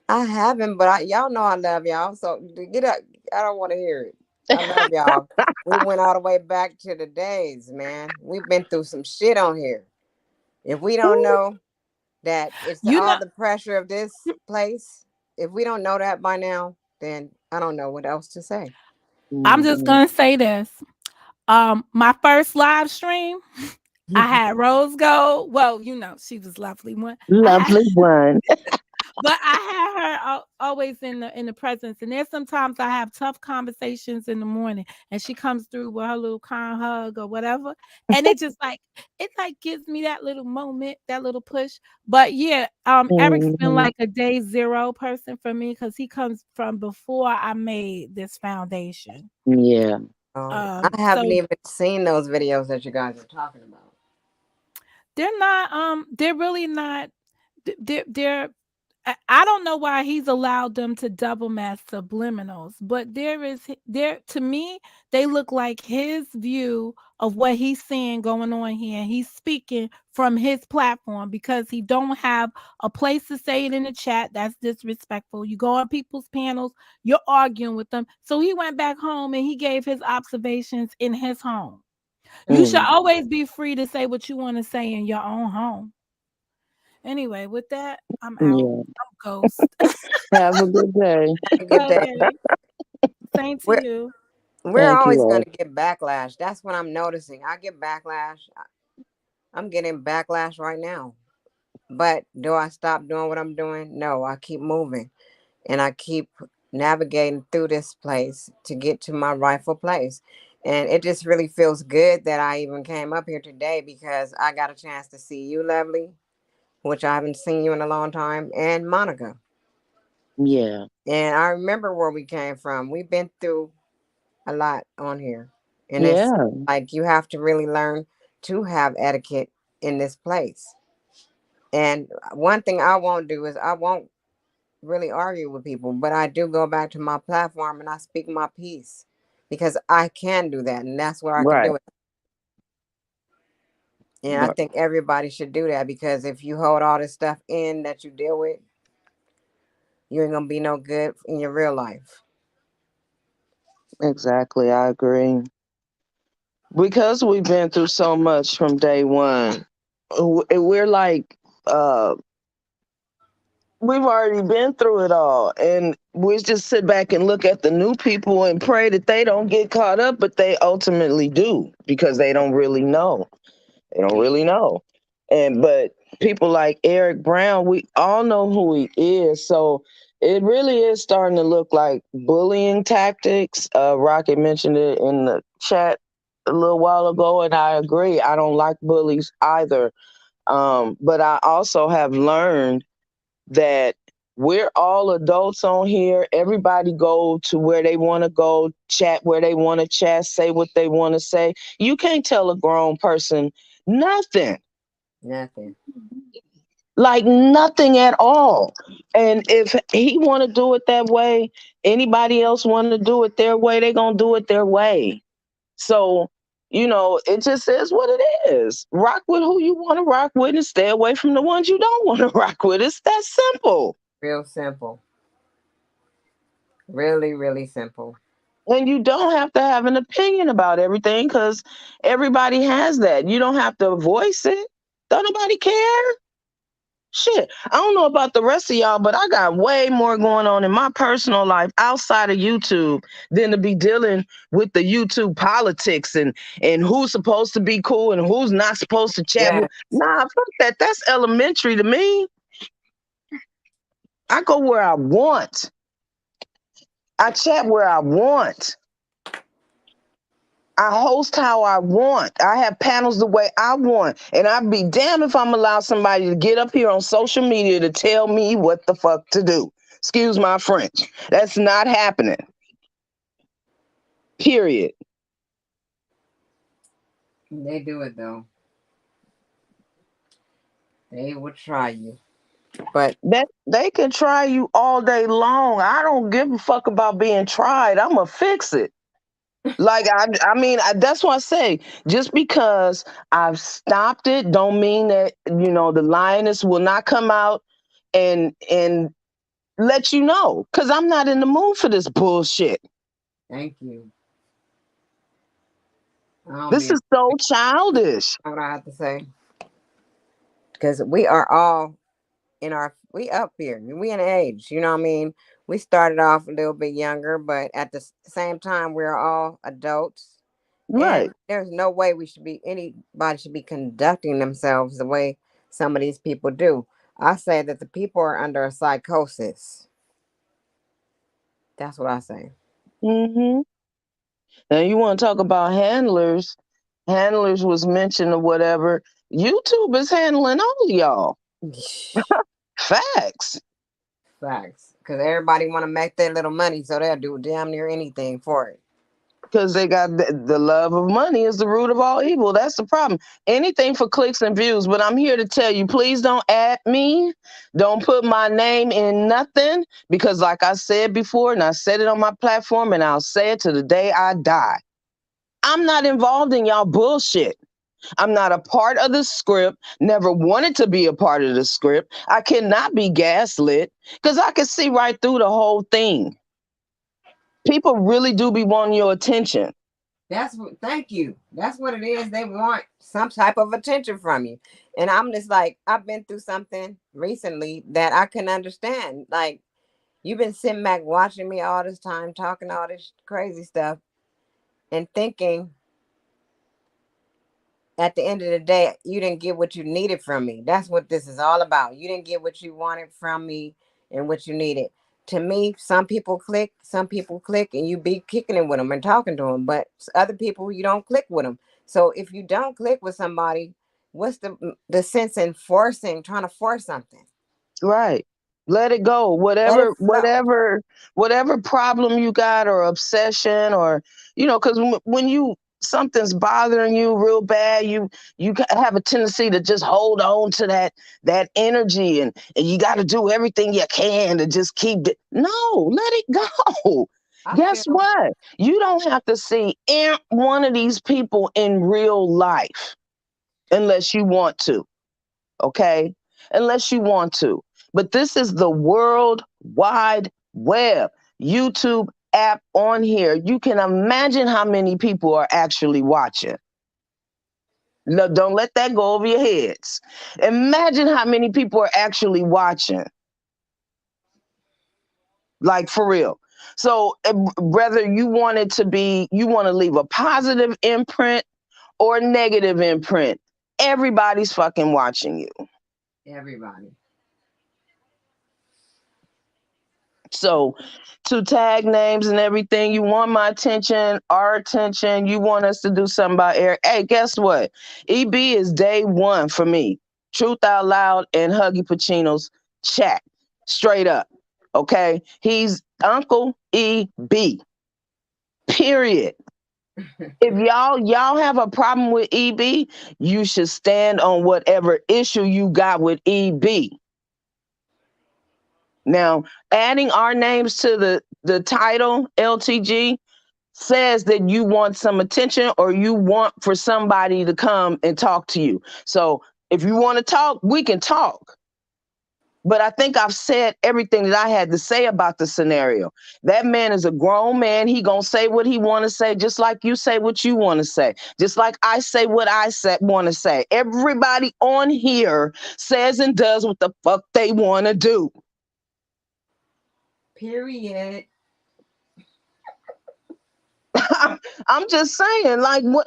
I haven't, but y'all know I love y'all. So get up. I don't want to hear it. I love y'all. We went all the way back to the days, man. We've been through some shit on here. If we don't Ooh. know that it's You all know, the pressure of this place, if we don't know that by now, then I don't know what else to say. I'm just Mhm. gonna say this. My first live stream, I had Rose Gold. Well, she was lovely one. I had Lovely one. But I had her always in the presence, and there's sometimes I have tough conversations in the morning, and she comes through with her little kind hug or whatever, and it gives me that little moment, that little push. But yeah, Eric's been Mhm. like a day zero person for me because he comes from before I made this foundation. Yeah. I haven't So even seen those videos that you guys are talking about. they're really not. They're I don't know why he's allowed them to double mask subliminals, but there to me they look like his view of what he's seeing going on here. He's speaking from his platform because he don't have a place to say it in the chat. That's disrespectful. You go on people's panels, you're arguing with them. So he went back home and he gave his observations in his home. You should Mm. always be free to say what you want to say in your own home. Anyway, with that, I'm out. Yeah. I'm ghost. Have a good day. Have a good day. Okay. Same to We're you. we're Thank always you, gonna get backlash. That's what I'm noticing. I get backlash. I'm getting backlash right now. But do I stop doing what I'm doing? No, I keep moving and I keep navigating through this place to get to my rightful place. And it just really feels good that I even came up here today because I got a chance to see you, Lovely, which I haven't seen you in a long time, and Monica. Yeah. And I remember where we came from. We've been through a lot on here. And it's Yeah. like you have to really learn to have etiquette in this place. And one thing I won't do is I won't really argue with people, but I do go back to my platform and I speak my piece because I can do that. And that's where I can Right. do it. And I Right. think everybody should do that because if you hold all this stuff in that you deal with, you ain't going to be no good in your real life. Exactly. I agree. Because we've been through so much from day one, we're like, uh, we've already been through it all. And we just sit back and look at the new people and pray that they don't get caught up, but they ultimately do because they don't really know. They don't really know. But people like Eric Brown, we all know who he is. So it really is starting to look like bullying tactics. Rocket mentioned it in the chat a little while ago, and I agree. I don't like bullies either. But I also have learned that we're all adults on here. Everybody go to where they want to go, chat where they want to chat, say what they want to say. You can't tell a grown person nothing, Nothing. like nothing at all. And if he want to do it that way, anybody else want to do it their way, they going to do it their way. So, it just is what it is. Rock with who you want to rock with and stay away from the ones you don't want to rock with. It's that simple. Real simple. Really, really simple. And you don't have to have an opinion about everything because everybody has that. You don't have to voice it. Don't nobody care. Shit. I don't know about the rest of y'all, but I got way more going on in my personal life outside of YouTube than to be dealing with the YouTube politics and who's supposed to be cool and who's not supposed to chat. Yeah. Nah, fuck that. That's elementary to me. I go where I want. I chat where I want. I host how I want. I have panels the way I want. And I'd be damned if I'm allowed somebody to get up here on social media to tell me what the fuck to do. Excuse my French. That's not happening. Period. They do it though. They will try you. But That they can try you all day long. I don't give a fuck about being tried. I'ma fix it. Like that's why I say just because I've stopped it, don't mean that the lioness will not come out and let you know. Cause I'm not in the mood for this bullshit. thank you. I don't This be is so childish. what I have to say. Because we are all we up here. We in age. You know what I mean? We started off a little bit younger, but at the same time, we're all adults. And Right. there's no way anybody should be conducting themselves the way some of these people do. I say that the people are under a psychosis. That's what I say. Mm-hmm. And you want to talk about handlers? Handlers was mentioned or whatever. YouTube is handling all of y'all. Facts. Facts. Because everybody want to make their little money, so they'll do damn near anything for it. Because they got the love of money is the root of all evil. That's the problem. Anything for clicks and views. But I'm here to tell you, please don't add me. Don't put my name in nothing. Because like I said before, and I said it on my platform, and I'll say it to the day I die. I'm not involved in y'all bullshit. I'm not a part of the script, never wanted to be a part of the script. I cannot be gaslit because I can see right through the whole thing. People really do be wanting your attention. Thank you. That's what it is. They want some type of attention from you. And I'm just like, I've been through something recently that I can understand. Like, you've been sitting back watching me all this time, talking all this crazy stuff, and thinking at the end of the day, you didn't get what you needed from me. That's what this is all about. You didn't get what you wanted from me and what you needed. To me, some people click, and you be kicking it with them and talking to them. But other people, you don't click with them. So if you don't click with somebody, what's the sense in trying to force something? Right. Let it go. Let it Whatever, flow. whatever, whatever problem you got or obsession or, because when something's bothering you real bad, you have a tendency to just hold on to that energy and you got to do everything you can to just keep it. No, let it go. I Guess feel what? You don't have to see one of these people in real life unless you want to. Okay? Unless you want to. But this is the World Wide Web YouTube app on here. You can imagine how many people are actually watching. No, don't let that go over your heads. Imagine how many people are actually watching. Like for real. So whether you want you want to leave a positive imprint or a negative imprint, everybody's fucking watching you. everybody. So to tag names and everything, you want my attention, our attention, you want us to do something about Eric. Hey, guess what? EB is day one for me. Truth Out Loud and Huggy Pacino's chat. Straight up. Okay? He's Uncle EB. Period. If y'all have a problem with EB, you should stand on whatever issue you got with EB. Now, adding our names to the title LTG says that you want some attention or you want for somebody to come and talk to you. So if you want to talk, we can talk. But I think I've said everything that I had to say about the scenario. That man is a grown man. He gonna say what he want to say, just like you say what you want to say, just like I say what I want to say. Everybody on here says and does what the fuck they want to do. Period. I'm just saying, like, what?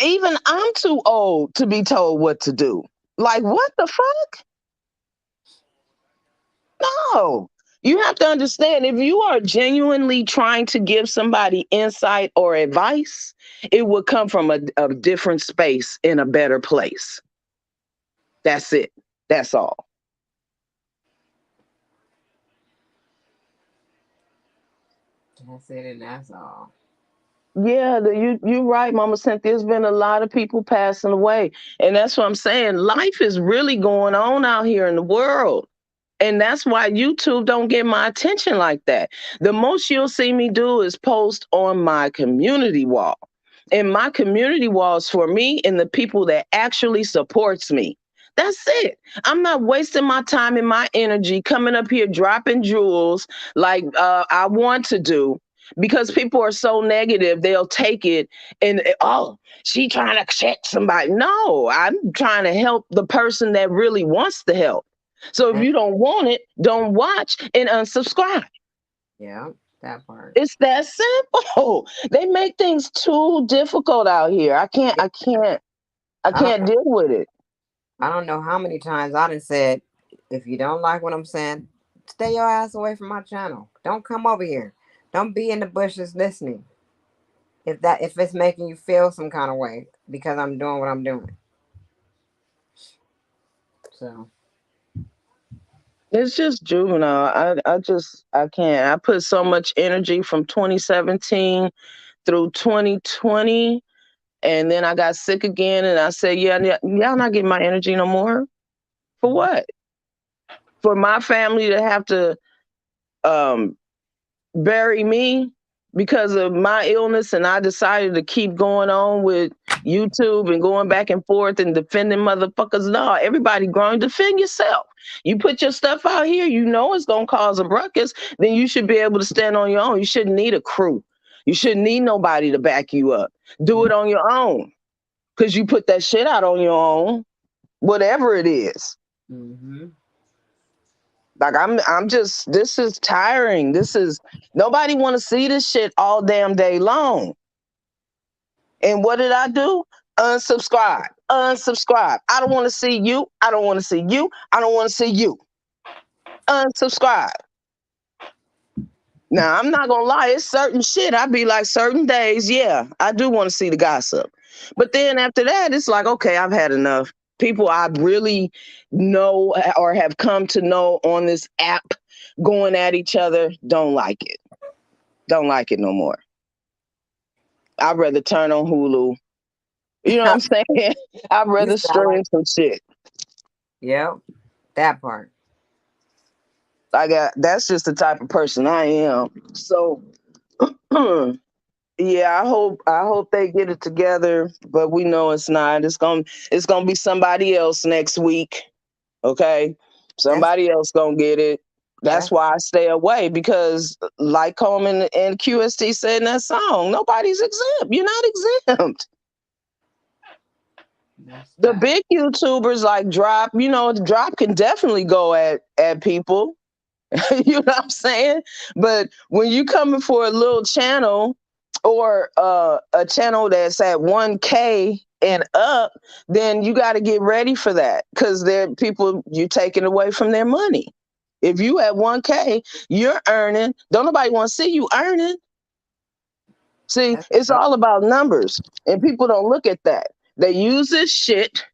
Even I'm too old to be told what to do. Like, what the fuck? No. You have to understand, if you are genuinely trying to give somebody insight or advice, it would come from a different space in a better place. That's it. That's all. That's it, and that's all. Yeah, you're right, Mama Cynthia. There's been a lot of people passing away. And that's what I'm saying. Life is really going on out here in the world. And that's why YouTube don't get my attention like that. The most you'll see me do is post on my community wall. And my community wall is for me and the people that actually supports me. That's it. I'm not wasting my time and my energy coming up here dropping jewels like I want to do, because people are so negative. They'll take it and, oh, she trying to check somebody. No, I'm trying to help the person that really wants the help. So if That, you don't want it, don't watch and unsubscribe. yeah, that part. It's that simple. They make things too difficult out here. I can't Yeah, I can't I I don't can't deal with it. I don't know how many times I done said, if you don't like what I'm saying, stay your ass away from my channel. Don't come over here. Don't be in the bushes listening. If it's making you feel some kind of way because I'm doing what I'm doing. So It's just juvenile. I can't. I put so much energy from 2017 through 2020, and then I got sick again and I said, yeah, y'all not getting my energy no more. For mhm. what? For my family to have to um bury me because of my illness, and I decided to keep going on with YouTube and going back and forth and defending motherfuckers. No, everybody growing, defend yourself. You put your stuff out here, you know it's gonna cause a ruckus, then you should be able to stand on your own. You shouldn't need a crew. You shouldn't need nobody to back you up. Do it on your own. Cause you put that shit out on your own, whatever it is. Mhm. Like I'm just, this is tiring. This is, nobody want to see this shit all damn day long. And what did I do? Unsubscribe. Unsubscribe. I don't want to see you. I don't want to see you. I don't want to see you. Unsubscribe. Now I'm not gonna lie, it's certain shit. I be like certain days, yeah, I do want to see the gossip. But then after that, it's like, okay, I've had enough. People I really know or have come to know on this app going at each other, don't like it. Don't like it no more. I'd rather turn on Hulu. You know what I'm saying? I'd You rather sound like, stream some shit. yeah, that part. That's just the type of person I am. So yeah, I hope they get it together, but we know it's not. It's gonna be somebody else next week. Okay? That's Somebody else gonna get it. That's that's why I stay away, because like Coleman and QST said in that song, nobody's exempt. You're not exempt. that's The fact. big YouTubers like Drop, Drop can definitely go at people. You know what I'm saying? But when you coming for a little channel, or a channel that's at 1K and up, then you got to get ready for that, because there people, you taking away from their money. If you at 1K, you're earning. Don't nobody want to see you earning. See, That's it's it. all about numbers, and people don't look at that. They use this shit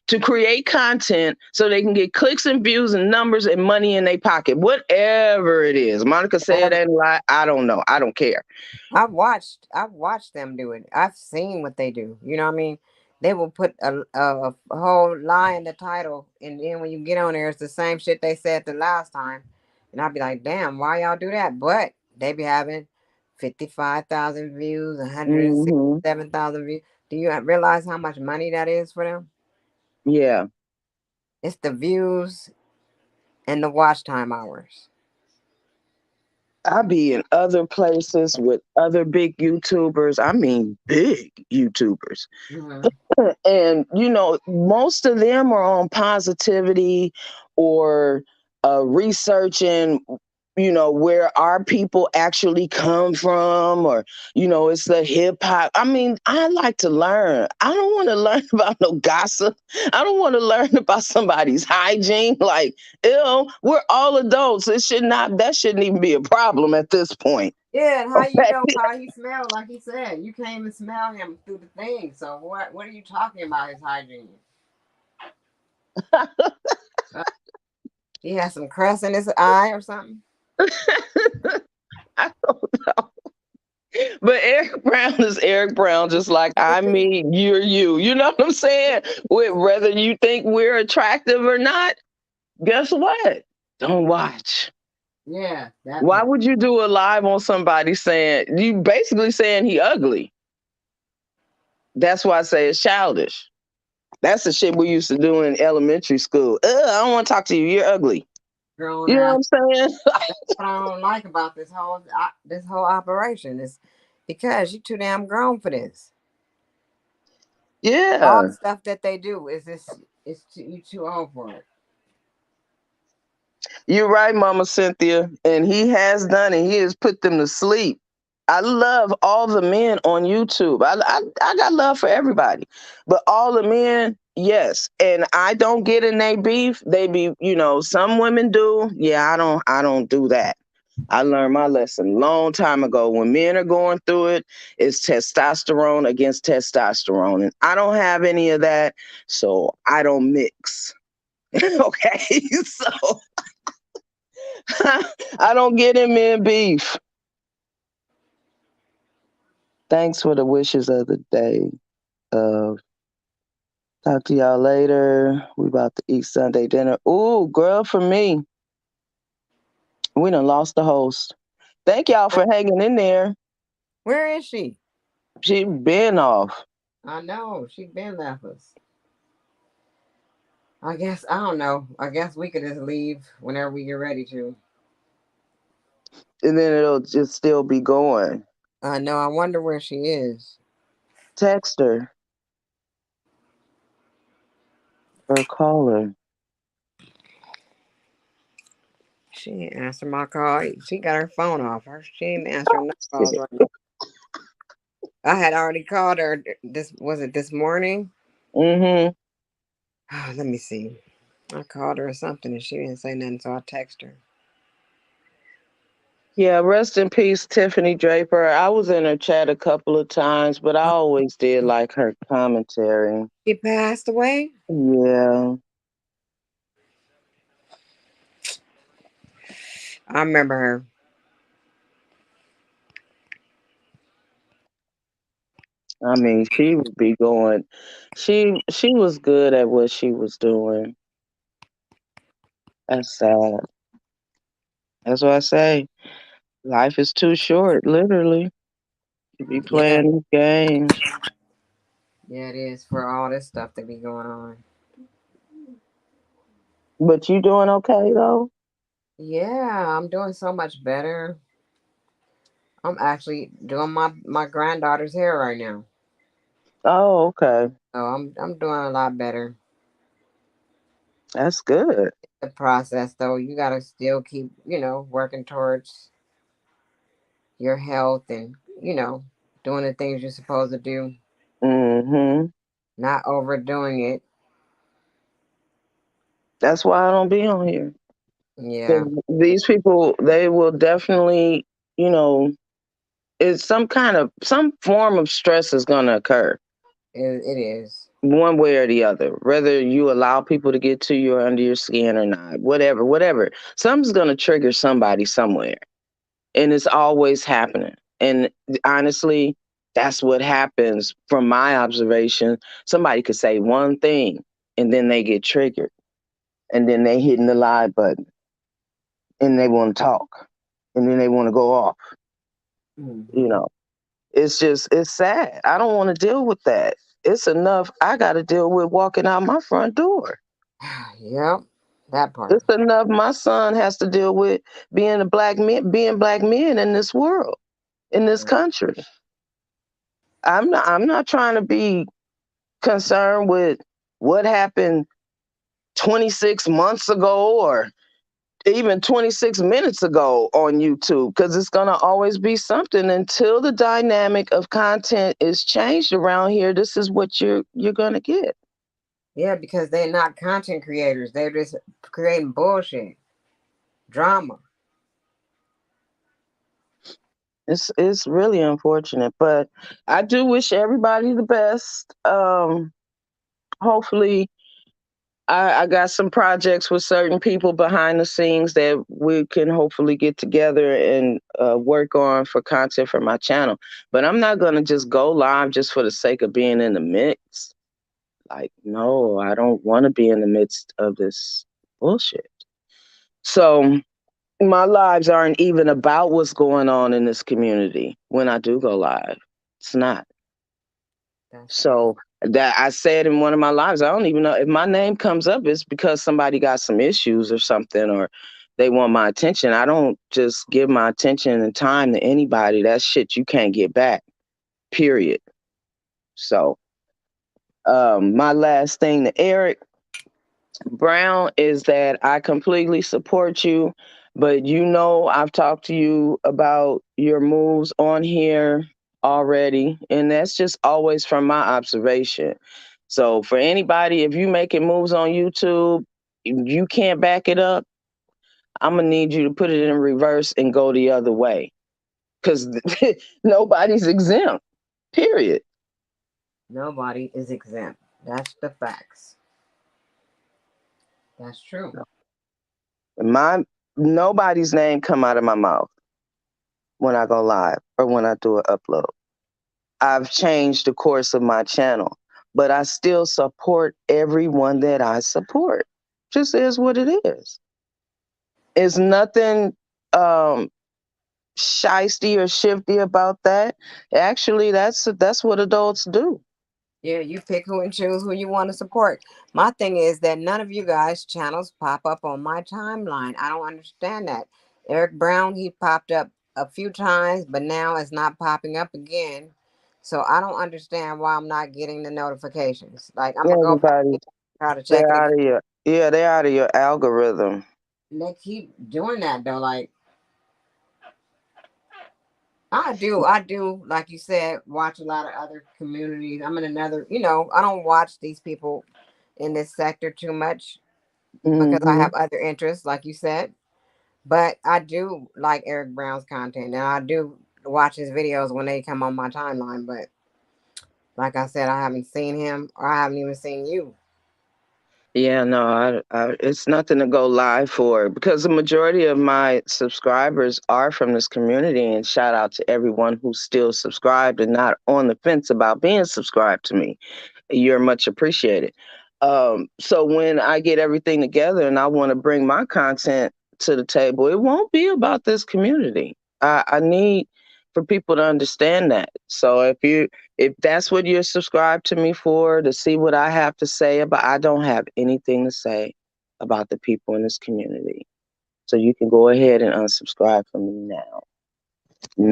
to create content so they can get clicks and views and numbers and money in their pocket. Whatever it is. Monica said that lie. I don't know. I don't care. I've watched them do it. I've seen what they do. You know what I mean? They will put a whole lie in the title, and then when you get on there, it's the same shit they said the last time, and I'll be like, damn, why y'all do that? But they be having 55,000 views, one hundred Hmm. sixty-seven thousand views. Do you realize how much money that is for them? Yeah. It's the views and the watch time hours. I be in other places with other big YouTubers. I mean, big YouTubers. Hmm. And, most of them are on positivity or researching, where our people actually come from, or, it's the hip hop. I mean, I like to learn. I don't want to learn about no gossip. I don't want to learn about somebody's hygiene. Like, ew, we're all adults. That shouldn't even be a problem at this point. Yeah, and how you know how he smelled? Like he said, you can't even smell him through the thing. So what are you talking about? His hygiene? Uh, he has some crust in his eye or something. But Eric Brown is Eric Brown, just like I mean, you're you. You know what I'm saying? Whether you think we're attractive or not, guess what? Don't watch. Yeah, that Why part. would you do a live on somebody saying you basically saying he ugly? That's why I say it's childish. That's the shit we used to do in elementary school. I don't want to talk to you. You're ugly. Grown You know ass. what I'm saying? That's what I don't like about this whole operation is because you're too damn grown for this. All the Yeah. stuff that they do is this. You too old for it. You're right, Mama Cynthia. And he has done it. He has put them to sleep. I love all the men on YouTube. I got love for everybody. But all the men, yes. And I don't get in they beef. They be, some women do. Yeah, I don't do that. I learned my lesson a long time ago. When men are going through it, it's testosterone against testosterone. And I don't have any of that. So I don't mix. Okay. So I don't get in men beef. Thanks for the wishes of the day. Uh, Talk to y'all later. We about to eat Sunday dinner. Ooh, girl, for me, we done lost the host. Thank y'all for hanging in there. Where is she? She been off. I know she been left us. I guess I don't know. I guess we could just leave whenever we get ready to. And then it'll just still be going. I know. I wonder where she is. Text her or call her. She ain't answer my call. She got her phone off. She ain't answering no calls right now. I had already called her. This was it this morning. Mm-hmm. Let me see. I called her or something and she didn't say nothing, so I texted her. Yeah, rest in peace, Tiffany Draper. I was in her chat a couple of times, but I always did like her commentary. She passed away. Yeah. I remember her. I mean, she would be going. She was good at what she was doing. That's sad. That's what I say. Life is too short, literally, to be Yeah, playing these games. yeah, it is for all this stuff that be going on. But you doing okay though? Yeah, I'm doing so much better. I'm actually doing my granddaughter's hair right now. Oh, okay. So I'm doing a lot better. That's good. The process though, you gotta still keep, working towards your health and, doing the things you're supposed to do, Mm-hmm. not overdoing it. That's why I don't be on here. 'Cause Yeah, these people, they will definitely, you know, it's some form of stress is gonna occur. it is. one way or the other, whether you allow people to get to you or under your skin or not, whatever. Something's going to trigger somebody somewhere. And it's always happening. And honestly, that's what happens from my observation. Somebody could say one thing and then they get triggered and then they hitting the live button and they want to talk and then they want to go off. You Hmm. know, it's sad. I don't want to deal with that. It's enough. I got to deal with walking out my front door. Yep, that part. It's enough. My son has to deal with being black men in this world, in this country. I'm not trying to be concerned with what happened 26 months ago or even 26 minutes ago on YouTube because it's going to always be something until the dynamic of content is changed around here. This is what you're going to get. Yeah, because they're not content creators. They're just creating bullshit, drama. It's really unfortunate, but I do wish everybody the best. Hopefully I got some projects with certain people behind the scenes that we can hopefully get together and work on for content for my channel. But I'm not going to just go live just for the sake of being in the mix. Like, no, I don't want to be in the midst of this bullshit. So my lives aren't even about what's going on in this community when I do go live. It's not. That's true. So that I said in one of my lives, I don't even know if my name comes up, it's because somebody got some issues or something, or they want my attention. I don't just give my attention and time to anybody. That's shit you can't get back, period. So, my last thing to Eric Brown is that I completely support you, but I've talked to you about your moves on here already, and that's just always from my observation. So for anybody, if you making moves on YouTube, you can't back it up, I'm gonna need you to put it in reverse and go the other way. Cause nobody's exempt. Period. Nobody is exempt. That's the facts. That's true. My Nobody's name come out of my mouth when I go live or when I do an upload. I've changed the course of my channel, but I still support everyone that I support. Just is what it is. It's nothing um shisty or shifty about that. Actually, that's what adults do. Yeah, you pick who and choose who you want to support. My thing is that none of you guys' channels pop up on my timeline. I don't understand that. Eric Brown, he popped up a few times, but now it's not popping up again. So I don't understand why I'm not getting the notifications. Like I'm gonna go back Everybody, and try to check they're it out again. of your yeah, they're out of your algorithm. And they keep doing that though. Like I do, like you said, watch a lot of other communities. I'm in another, I don't watch these people in this sector too much because I Hmm. have other interests, like you said. But I do like Eric Brown's content, and I do watch his videos when they come on my timeline. But like I said, I haven't seen him, or I haven't even seen you. Yeah, no, it's nothing to go live for because the majority of my subscribers are from this community. And shout out to everyone who's still subscribed and not on the fence about being subscribed to me. You're much appreciated. So when I get everything together and I want to bring my content to the table, it won't be about this community. I need for people to understand that. So if that's what you're subscribed to me for, to see what I have to say about, I don't have anything to say about the people in this community. So you can go ahead and unsubscribe from me now.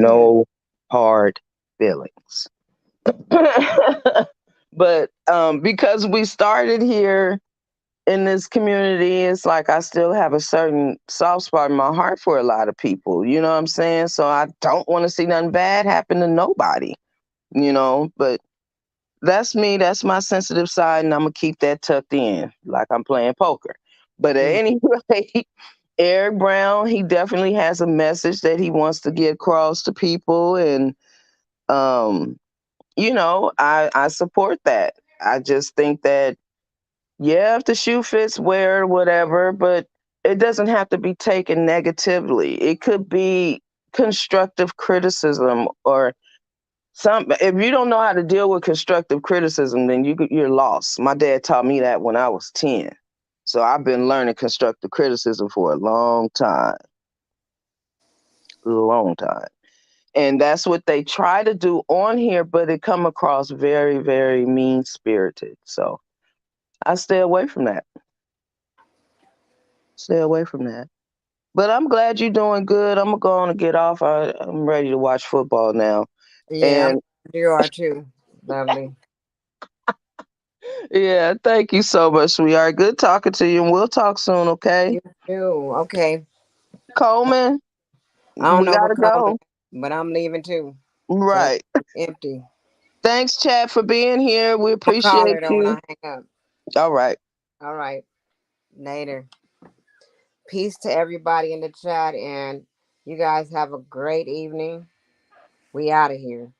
Yeah, No hard feelings. But because we started here in this community, it's like I still have a certain soft spot in my heart for a lot of people. You know what I'm saying? So I don't want to see nothing bad happen to nobody, but that's me. That's my sensitive side, and I'm going to keep that tucked in like I'm playing poker. But at mm, any rate, Eric Brown, he definitely has a message that he wants to get across to people. And, I support that. I just think that, yeah, if the shoe fits, wear it, whatever, but it doesn't have to be taken negatively. It could be constructive criticism or some. If you don't know how to deal with constructive criticism, then you're lost. My dad taught me that when I was 10. So I've been learning constructive criticism for a long time. And that's what they try to do on here, but it come across very, very mean spirited. So I stay away from that. Stay away from that. But I'm glad you're doing good. I'm gonna go on and get off. I'm ready to watch football now. Yeah, And you are too. Lovely. yeah, thank you so much, sweetheart. Good talking to you, and we'll talk soon, okay? You too. Okay. Coleman, I don't we know gotta what Coleman, go. but I'm leaving too. So Right. it's empty. Thanks, Chad, for being here. We I'll call appreciate her though when you. I hang up. All right. All right. Later. Peace to everybody in the chat, and you guys have a great evening. We out of here.